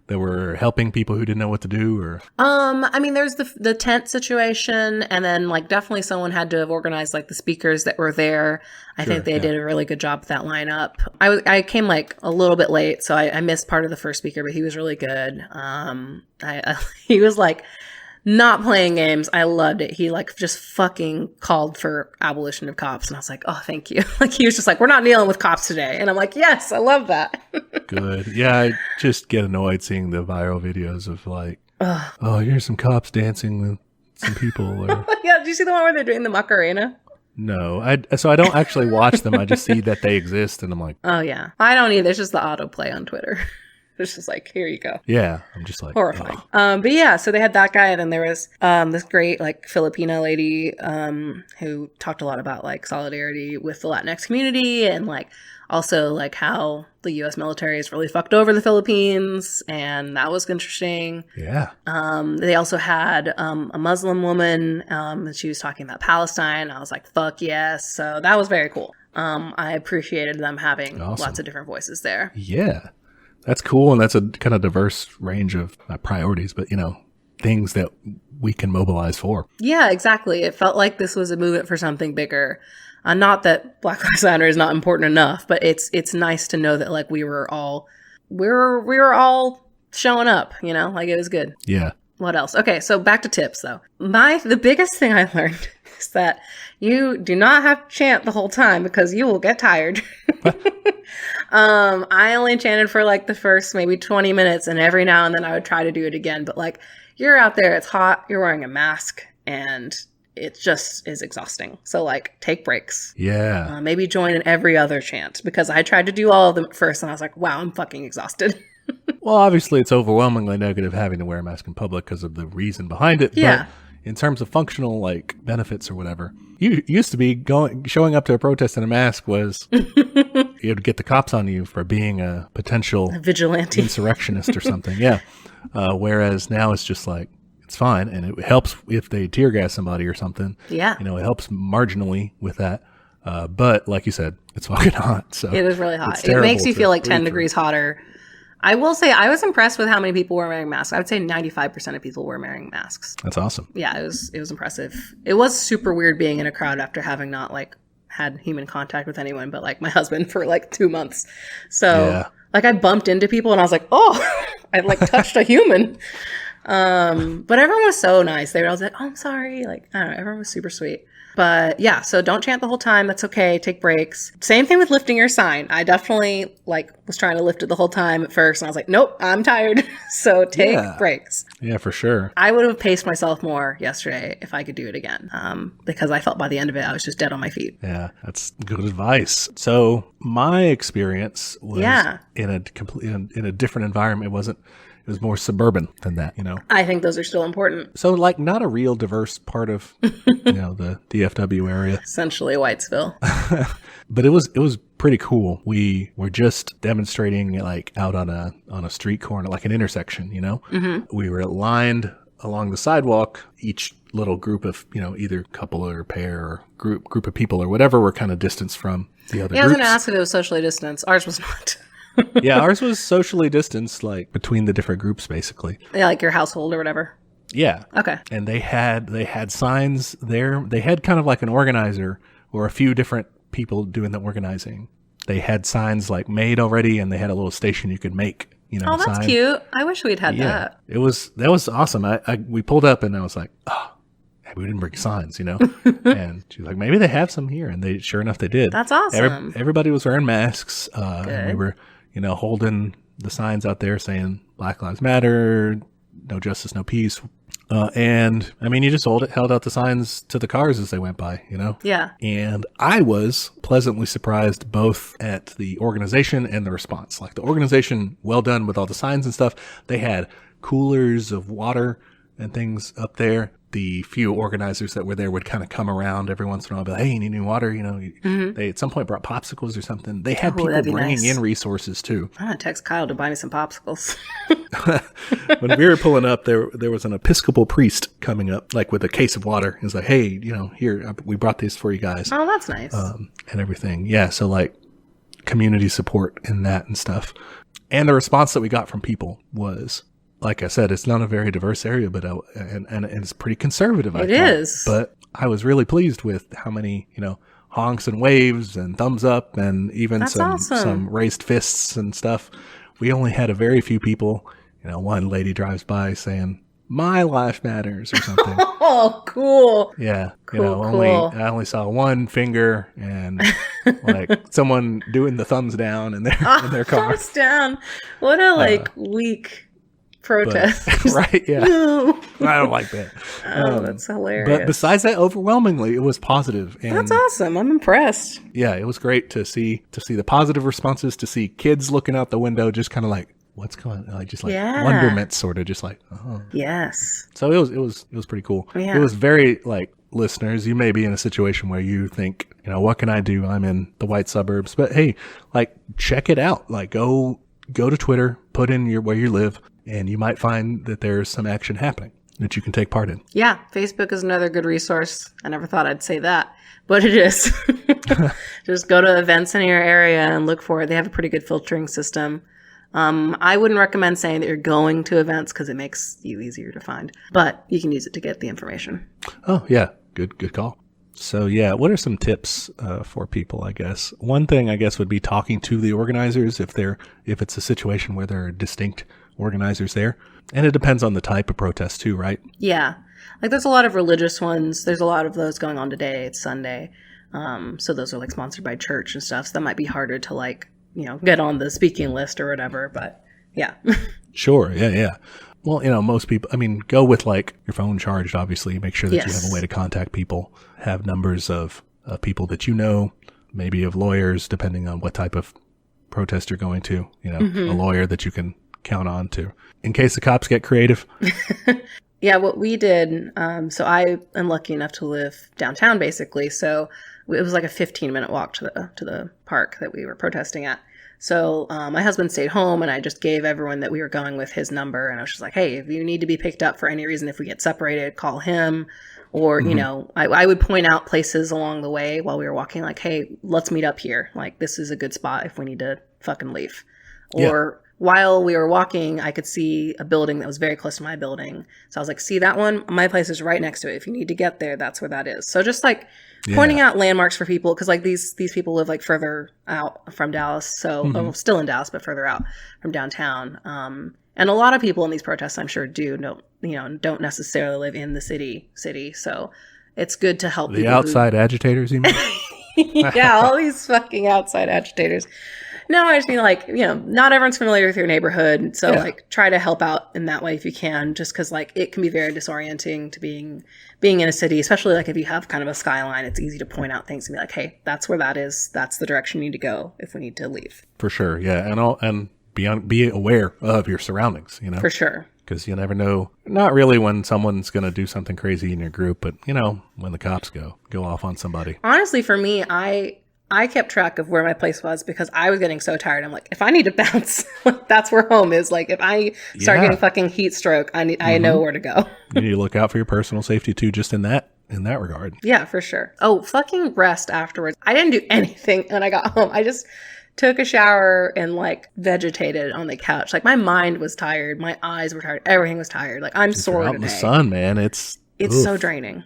B: that were helping people who didn't know what to do? Or
A: I mean, there's the tent situation, and then like definitely someone had to have organized like the speakers that were there. I think they did a really good job with that lineup. I came like a little bit late, so I missed part of the first speaker, but he was really good. He was like not playing games. I loved it. He like just fucking called for abolition of cops, and I was like, oh, thank you. Like he was just like, we're not dealing with cops today, and I'm like, yes, I love that.
B: Good. Yeah, I just get annoyed seeing the viral videos of like, oh, here's some cops dancing with some people. Or
A: yeah, did you see the one where they're doing the Macarena?
B: No, so I don't actually watch them. I just see that they exist, and I'm like,
A: oh yeah, I don't either. It's just the autoplay on Twitter. It's just like, here you go.
B: Yeah, I'm just like
A: horrifying. But yeah, so they had that guy, and then there was this great like Filipina lady who talked a lot about like solidarity with the Latinx community, and like also like how the U.S. military has really fucked over the Philippines, and that was interesting.
B: Yeah.
A: They also had a Muslim woman, and she was talking about Palestine. I was like, fuck yes. So that was very cool. I appreciated them having lots of different voices there.
B: Yeah. That's cool, and that's a kind of diverse range of priorities, but, you know, things that we can mobilize for. Yeah,
A: exactly. It felt like this was a movement for something bigger. Not that Black Lives Matter is not important enough, but it's nice to know that like we were all showing up, you know, like it was good.
B: Yeah.
A: What else? Okay, so back to tips though. The biggest thing I learned is that you do not have to chant the whole time because you will get tired. I only chanted for like the first maybe 20 minutes, and every now and then I would try to do it again. But like you're out there, it's hot, you're wearing a mask, and it just is exhausting. So like take breaks.
B: Yeah.
A: Maybe join in every other chant, because I tried to do all of them at first and I was like, wow, I'm fucking exhausted.
B: Well, obviously it's overwhelmingly negative having to wear a mask in public because of the reason behind it.
A: Yeah.
B: But in terms of functional like benefits or whatever, you used to be showing up to a protest in a mask was you'd get the cops on you for being a potential
A: vigilante
B: insurrectionist or something. Yeah. Whereas now it's just like, it's fine. And it helps if they tear gas somebody or something.
A: Yeah.
B: You know, it helps marginally with that. But like you said, it's fucking hot. So
A: it is really hot. It makes you feel like 10 degrees hotter. I will say I was impressed with how many people were wearing masks. I would say 95% of people were wearing masks.
B: That's awesome.
A: Yeah, it was impressive. It was super weird being in a crowd after having not like had human contact with anyone but like my husband for like 2 months. So like I bumped into people and I was like, oh, I like touched a human. But everyone was so nice. They were all like, oh, I'm sorry. Like, I don't know. Everyone was super sweet. But yeah, so don't chant the whole time. That's okay. Take breaks. Same thing with lifting your sign. I definitely like was trying to lift it the whole time at first. And I was like, nope, I'm tired. So take breaks.
B: Yeah, for sure.
A: I would have paced myself more yesterday if I could do it again. Because I felt by the end of it, I was just dead on my feet.
B: Yeah, that's good advice. So my experience was in a different environment. It was more suburban than that, you know.
A: I think those are still important.
B: So, like, not a real diverse part of, you know, the DFW area.
A: Essentially Whitesville.
B: But it was pretty cool. We were just demonstrating, like, out on a street corner, like an intersection, you know. Mm-hmm. We were lined along the sidewalk. Each little group of, you know, either couple or pair or group of people or whatever were kind of distanced from the other groups.
A: I was going to ask if it was socially distanced. Ours was not.
B: Yeah, ours was socially distanced, like between the different groups, basically.
A: Yeah, like your household or whatever.
B: Yeah.
A: Okay.
B: And they had signs there. They had kind of like an organizer or a few different people doing the organizing. They had signs like made already, and they had a little station you could make. You know,
A: oh, that's
B: sign.
A: cute. I wish we'd had that.
B: That was awesome. We pulled up and I was like, oh. We didn't bring signs, you know? And she was like, maybe they have some here. And sure enough, they did.
A: That's awesome.
B: Everybody was wearing masks. And we were, you know, holding the signs out there saying Black Lives Matter, no justice, no peace. And I mean, you just held out the signs to the cars as they went by, you know?
A: Yeah.
B: And I was pleasantly surprised both at the organization and the response. Like the organization, well done with all the signs and stuff. They had coolers of water and things up there. The few organizers that were there would kind of come around every once in a while, be like, hey, you need new water? You know, they at some point brought popsicles or something. They had people bringing in resources too.
A: I'm going to text Kyle to buy me some popsicles.
B: When we were pulling up, there was an Episcopal priest coming up, like with a case of water. He was like, hey, you know, here, we brought these for you guys.
A: Oh, that's nice.
B: And everything. Yeah. So like community support in that and stuff. And the response that we got from people was, like I said, it's not a very diverse area, but and it's pretty conservative.
A: It is.
B: But I was really pleased with how many, you know, honks and waves and thumbs up and even some raised fists and stuff. We only had a very few people. You know, one lady drives by saying, "My life matters" or something.
A: Oh, cool.
B: Yeah.
A: Cool,
B: you know, I only saw one finger and like someone doing the thumbs down in their car.
A: Thumbs down. What a weak protest.
B: But, right, yeah.
A: No.
B: I don't like that.
A: That's hilarious.
B: But besides that, overwhelmingly, it was positive. And
A: that's awesome. I'm impressed.
B: Yeah, it was great to see the positive responses, to see kids looking out the window, just kind of like, what's going on? Like, just like wonderment, sort of, just like, oh.
A: Yes.
B: So it was pretty cool. Yeah. It was very, like, listeners, you may be in a situation where you think, you know, what can I do? I'm in the white suburbs. But hey, like, check it out. Like, go to Twitter, put in where you live, and you might find that there's some action happening that you can take part in.
A: Yeah, Facebook is another good resource. I never thought I'd say that, but it is. Just go to events in your area and look for it. They have a pretty good filtering system. I wouldn't recommend saying that you're going to events because it makes you easier to find, but you can use it to get the information.
B: Oh, yeah. Good call. So, yeah, what are some tips for people, I guess? One thing, I guess, would be talking to the organizers if it's a situation where there are distinct organizers there. And it depends on the type of protest too, right?
A: Yeah. Like there's a lot of religious ones. There's a lot of those going on today. It's Sunday. So those are like sponsored by church and stuff. So that might be harder to like, you know, get on the speaking list or whatever. But yeah.
B: Sure. Yeah. Well, you know, most people, I mean, go with like your phone charged, obviously. Make sure that you have a way to contact people. Have numbers of people that you know, maybe of lawyers, depending on what type of protest you're going to. You know, a lawyer that you can count on to, in case the cops get creative.
A: Yeah, what we did, so I am lucky enough to live downtown, basically. So it was like a 15-minute walk to the park that we were protesting at. So my husband stayed home, and I just gave everyone that we were going with his number. And I was just like, hey, if you need to be picked up for any reason, if we get separated, call him. Or, you know, I would point out places along the way while we were walking, like, hey, let's meet up here. Like, this is a good spot if we need to fucking leave. Or while we were walking, I could see a building that was very close to my building. So I was like, see that one? My place is right next to it. If you need to get there, that's where that is. So just like pointing out landmarks for people, because like these people live like further out from Dallas. So still in Dallas, but further out from downtown. And a lot of people in these protests, I'm sure, don't necessarily live in the city. So it's good to help
B: the outside agitators, you mean?
A: Yeah, all these fucking outside agitators. No, I just mean like, you know, not everyone's familiar with your neighborhood. So like try to help out in that way if you can, just because like it can be very disorienting to being in a city, especially like if you have kind of a skyline, it's easy to point out things and be like, hey, that's where that is. That's the direction you need to go if we need to leave.
B: For sure. Yeah. And be aware of your surroundings, you know,
A: for sure.
B: Because you never know, not really when someone's going to do something crazy in your group, but you know, when the cops go off on somebody.
A: Honestly, for me, I kept track of where my place was because I was getting so tired. I'm like, if I need to bounce, that's where home is. Like, if I start getting fucking heat stroke, I know where to go.
B: You need to look out for your personal safety too, just in that regard.
A: Yeah, for sure. Oh, fucking rest afterwards. I didn't do anything when I got home. I just took a shower and like vegetated on the couch. Like my mind was tired, my eyes were tired, everything was tired. Like I'm sore today.
B: Out in the sun, man, it's
A: so draining.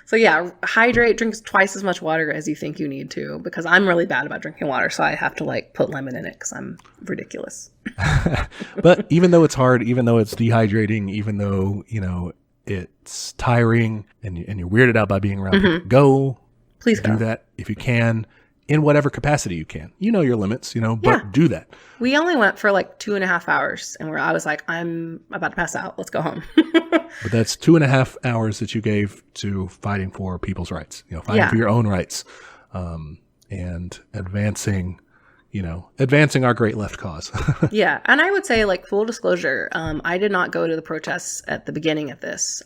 A: So yeah, hydrate, drink twice as much water as you think you need to, because I'm really bad about drinking water. So I have to like put lemon in it because I'm ridiculous.
B: But even though it's hard, even though it's dehydrating, even though, you know, it's tiring and you're weirded out by being around people,
A: please
B: do that if you can, in whatever capacity you can. You know your limits, you know, but do that.
A: We only went for like 2.5 hours, and I was like, I'm about to pass out. Let's go home.
B: But that's 2.5 hours that you gave to fighting for people's rights, you know, fighting for your own rights, and advancing advancing our great left cause.
A: Yeah. And I would say, like, full disclosure, I did not go to the protests at the beginning of this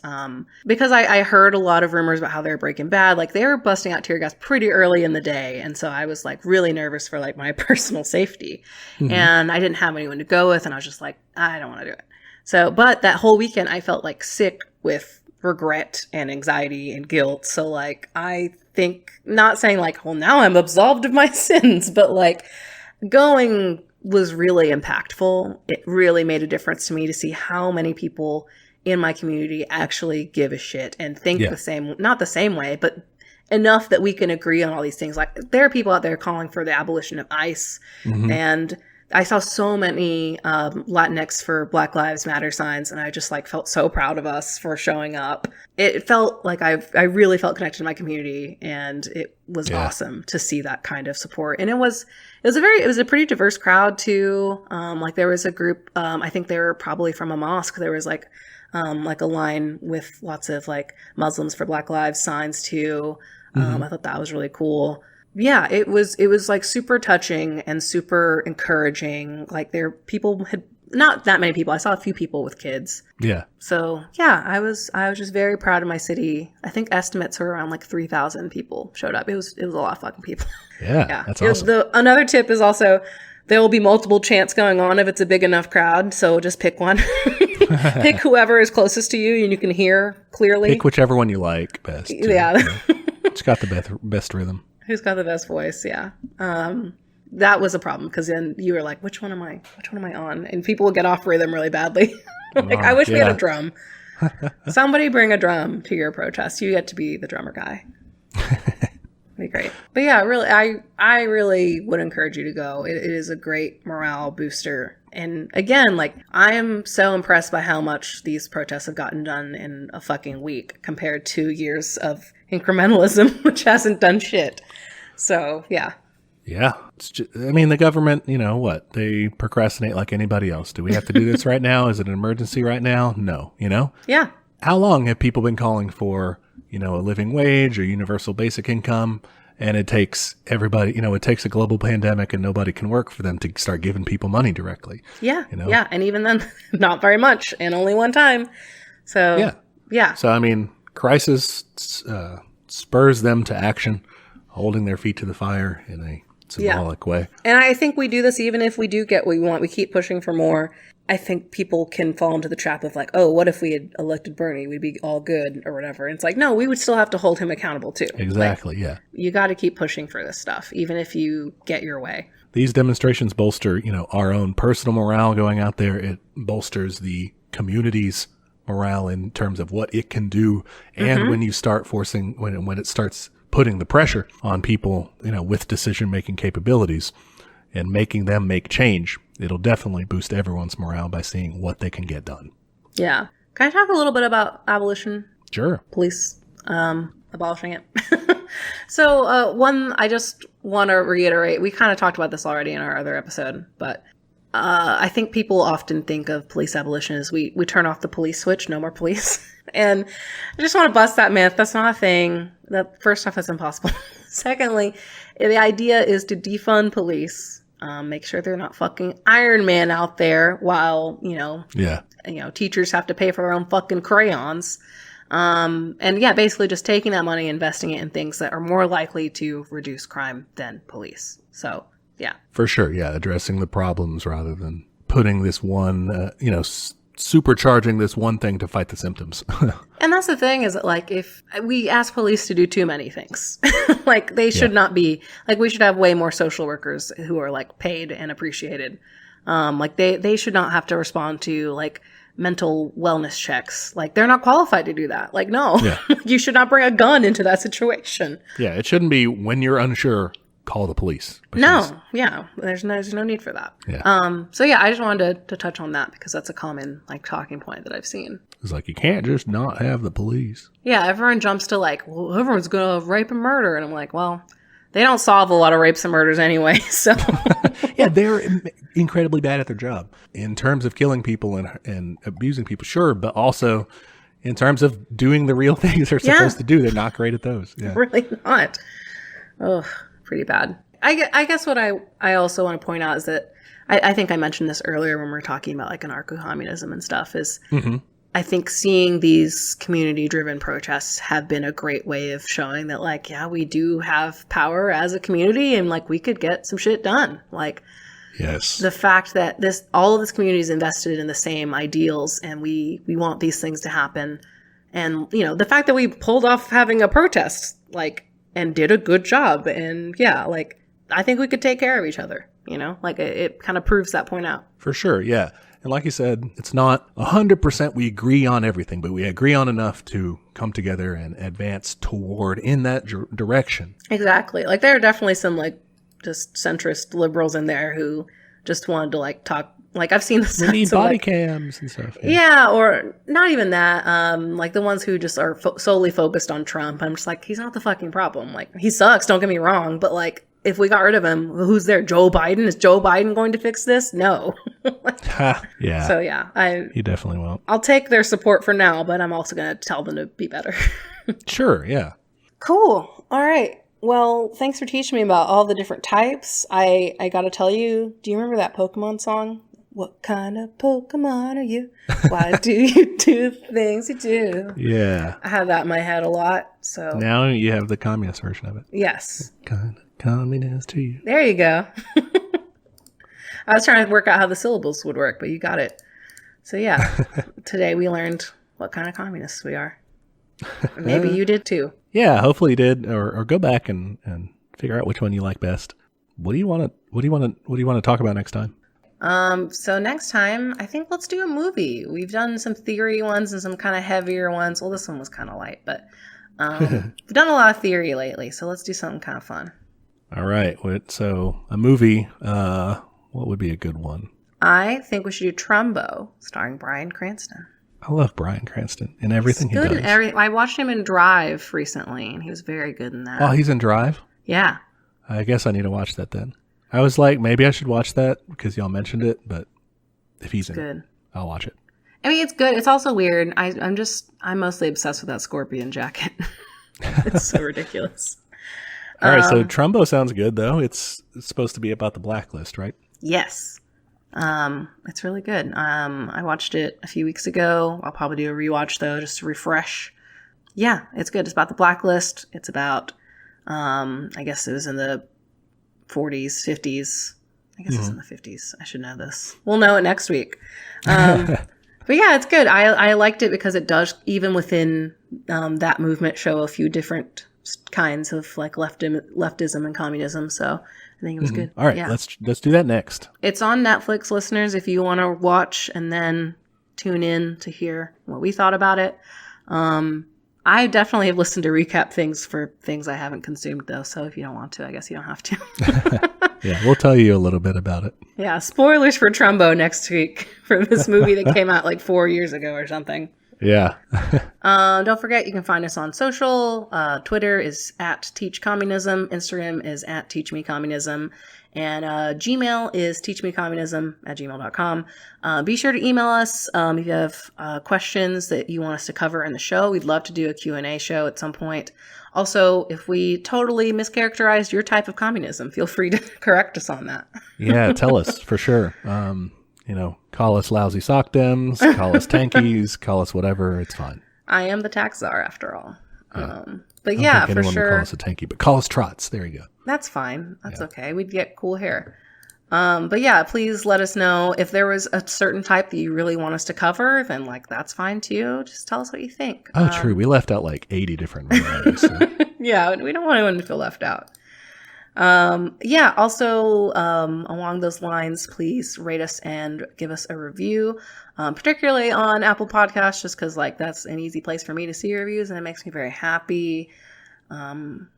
A: because I heard a lot of rumors about how they were Breaking Bad. Like, they were busting out tear gas pretty early in the day. And so I was, like, really nervous for, like, my personal safety. Mm-hmm. And I didn't have anyone to go with. And I was just like, I don't want to do it. So, but that whole weekend, I felt, like, sick with regret and anxiety and guilt. So, like, I think, not saying, like, well, now I'm absolved of my sins, but, like, going was really impactful. It really made a difference to me to see how many people in my community actually give a shit and think the same, not the same way, but enough that we can agree on all these things. Like, there are people out there calling for the abolition of ICE. Mm-hmm. And I saw so many Latinx for Black Lives Matter signs, and I just, like, felt so proud of us for showing up. It felt like I really felt connected to my community, and it was awesome to see that kind of support. And it was a pretty diverse crowd too. Like, there was a group, I think they were probably from a mosque. There was like a line with lots of, like, Muslims for Black Lives signs too. I thought that was really cool. Yeah, it was like super touching and super encouraging. Like, people had, not that many people. I saw a few people with kids. Yeah. So yeah, I was just very proud of my city. I think estimates are around, like, 3,000 people showed up. It was a lot of fucking people.
B: Yeah. That's awesome.
A: Another tip is also, there will be multiple chants going on if it's a big enough crowd. So just pick one. Pick whoever is closest to you and you can hear clearly.
B: Pick whichever one you like best.
A: Yeah.
B: It's got the best rhythm.
A: Who's got the best voice? Yeah. That was a problem, because then you were like, which one am I on? And people would get off rhythm really badly. Like, I wish we had a drum. Somebody bring a drum to your protest. You get to be the drummer guy. Be great. But yeah, really, I really would encourage you to go. It is a great morale booster. And again, like, I am so impressed by how much these protests have gotten done in a fucking week compared to years of incrementalism, which hasn't done shit. So, yeah.
B: Yeah. It's just, I mean, the government, what? They procrastinate like anybody else. Do we have to do this right now? Is it an emergency right now? No,
A: Yeah.
B: How long have people been calling for, a living wage or universal basic income? And it takes everybody, it takes a global pandemic and nobody can work for them to start giving people money directly.
A: Yeah. Yeah. And even then, not very much, and only one time. So, yeah.
B: So, I mean, crisis spurs them to action, holding their feet to the fire in a symbolic way.
A: And I think we do this even if we do get what we want. We keep pushing for more. I think people can fall into the trap of, like, oh, what if we had elected Bernie? We'd be all good or whatever. And it's like, no, we would still have to hold him accountable too.
B: Exactly,
A: like, you got to keep pushing for this stuff, even if you get your way.
B: These demonstrations bolster, our own personal morale going out there. It bolsters the community's morale in terms of what it can do. And when you start forcing, when it starts putting the pressure on people, with decision-making capabilities and making them make change, it'll definitely boost everyone's morale by seeing what they can get done.
A: Yeah. Can I talk a little bit about abolition?
B: Sure.
A: Police, abolishing it. So, one, I just want to reiterate, we kind of talked about this already in our other episode, but I think people often think of police abolition as we turn off the police switch, no more police. And I just want to bust that myth. That's not a thing. That, first off, that's impossible. Secondly, the idea is to defund police, make sure they're not fucking Iron Man out there while, teachers have to pay for their own fucking crayons. And yeah, basically just taking that money, investing it in things that are more likely to reduce crime than police. So, yeah. For
B: sure. Yeah. Addressing the problems rather than putting this one, supercharging this one thing to fight the symptoms.
A: And that's the thing, is that, like, if we ask police to do too many things, like, they should not be, like, we should have way more social workers who are, like, paid and appreciated. Like, they should not have to respond to, like, mental wellness checks. Like, they're not qualified to do that. Like, no, you should not bring a gun into that situation.
B: Yeah. It shouldn't be, when you're unsure, call the police.
A: No, there's no need for that.
B: Yeah.
A: So yeah, I just wanted to touch on that because that's a common, like, talking point that I've seen.
B: It's like, you can't just not have the police.
A: Yeah, everyone jumps to, like, well, everyone's gonna rape and murder, and I'm like, well, they don't solve a lot of rapes and murders anyway. So
B: yeah, they're incredibly bad at their job in terms of killing people and abusing people, sure, but also in terms of doing the real things they're supposed to do. They're not great at those. Yeah.
A: Really not. Ugh. Pretty bad. I guess what I also want to point out is that I think I mentioned this earlier when we were talking about like anarcho-communism and stuff is I think seeing these community-driven protests have been a great way of showing that, like, yeah, we do have power as a community and, like, we could get some shit done. Like,
B: yes,
A: the fact that all of this community is invested in the same ideals and we want these things to happen. And, you know, the fact that we pulled off having a protest, like, and did a good job. And, yeah, like, I think we could take care of each other, you know? Like, it kind of proves that point out.
B: For sure, yeah. And like you said, it's not 100% we agree on everything, but we agree on enough to come together and advance toward in that direction.
A: Exactly. Like, there are definitely some, like, just centrist liberals in there who just wanted to, like, talk. Like, I've seen this.
B: We need body cams and stuff.
A: Yeah, or not even that. Like, the ones who just are solely focused on Trump. I'm just like, he's not the fucking problem. Like, he sucks, don't get me wrong, but, like, if we got rid of him, who's there? Joe Biden? Is Joe Biden going to fix this? No.
B: Yeah.
A: So yeah,
B: he definitely won't.
A: I'll take their support for now, but I'm also going to tell them to be better.
B: Sure. Yeah.
A: Cool. All right. Well, thanks for teaching me about all the different types. I got to tell you, do you remember that Pokemon song? What kind of Pokemon are you? Why do you do things you do?
B: Yeah.
A: I had that in my head a lot. So
B: now you have the communist version of it.
A: Yes.
B: What kind of communist are you?
A: There you go. I was trying to work out how the syllables would work, but you got it. So yeah, today we learned what kind of communists we are. Maybe you did too.
B: Yeah, hopefully you did, or go back and figure out which one you like best. What do you want to talk about next time?
A: So next time, I think let's do a movie. We've done some theory ones and some kind of heavier ones. Well, this one was kind of light, but we've done a lot of theory lately. So let's do something kind of fun.
B: All right. So a movie, what would be a good one?
A: I think we should do Trumbo, starring Bryan Cranston.
B: I love Bryan Cranston and everything he does.
A: I watched him in Drive recently, and he was very good in that.
B: Oh, he's in Drive?
A: Yeah.
B: I guess I need to watch that then. I was like, maybe I should watch that because y'all mentioned it, but if he's in it, I'll watch it.
A: I mean, it's good. It's also weird. I'm mostly obsessed with that scorpion jacket. It's so ridiculous.
B: All right, so Trumbo sounds good, though. It's supposed to be about the blacklist, right?
A: Yes. It's really good. I watched it a few weeks ago. I'll probably do a rewatch, though, just to refresh. Yeah, it's good. It's about the blacklist. It's about, I guess it was in the 40s, 50s. I guess it's in the 50s. I should know this. We'll know it next week. But yeah, it's good. I liked it because it does, even within that movement, show a few different kinds of like leftism and communism. So I think it was good.
B: All right, yeah. Let's do that next.
A: It's on Netflix, listeners, if you want to watch and then tune in to hear what we thought about it. I definitely have listened to recap things for things I haven't consumed, though. So if you don't want to, I guess you don't have to.
B: Yeah, we'll tell you a little bit about it.
A: Yeah, spoilers for Trumbo next week for this movie that came out like 4 years ago or something.
B: Yeah.
A: Don't forget, you can find us on social. Twitter is @TeachCommunism. Instagram is @TeachMeCommunism. And Gmail is teachmecommunism@gmail.com. Be sure to email us if you have questions that you want us to cover in the show. We'd love to do a Q&A show at some point. Also, if we totally mischaracterized your type of communism, feel free to correct us on that.
B: Yeah, tell us for sure. Call us lousy sock dems, call us tankies, call us whatever. It's fine.
A: I am the tax czar after all. But
B: I
A: yeah,
B: don't think anyone
A: for sure.
B: would call us a tanky, but call us trots. There you go.
A: That's fine. That's okay. We'd get cool hair. But yeah, please let us know if there was a certain type that you really want us to cover, then like that's fine too. Just tell us what you think.
B: Oh, true. We left out like 80 different varieties. So.
A: Yeah, we don't want anyone to feel left out. Also, along those lines, please rate us and give us a review, particularly on Apple Podcasts, just because like that's an easy place for me to see reviews and it makes me very happy. I'm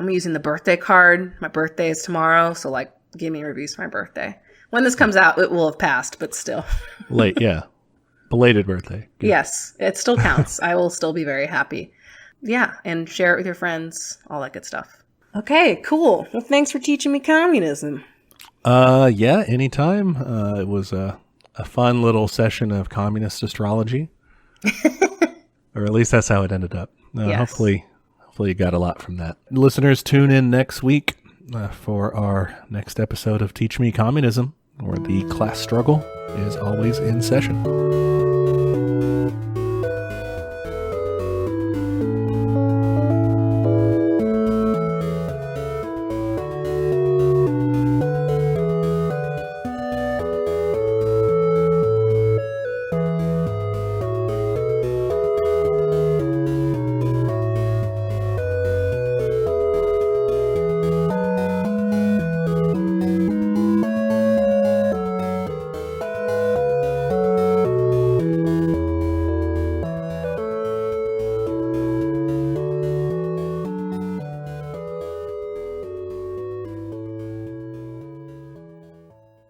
A: using the birthday card. My birthday is tomorrow, so like give me reviews for my birthday. When this comes out, it will have passed, but still.
B: Late, yeah. Belated birthday. Good.
A: Yes, it still counts. I will still be very happy. Yeah, and share it with your friends, all that good stuff. Okay, cool. Well, thanks for teaching me communism.
B: Yeah, anytime. It was a fun little session of communist astrology. Or at least that's how it ended up.
A: Yes.
B: Hopefully you got a lot from that. Listeners, tune in next week. for our next episode of Teach Me Communism, where the class struggle is always in session.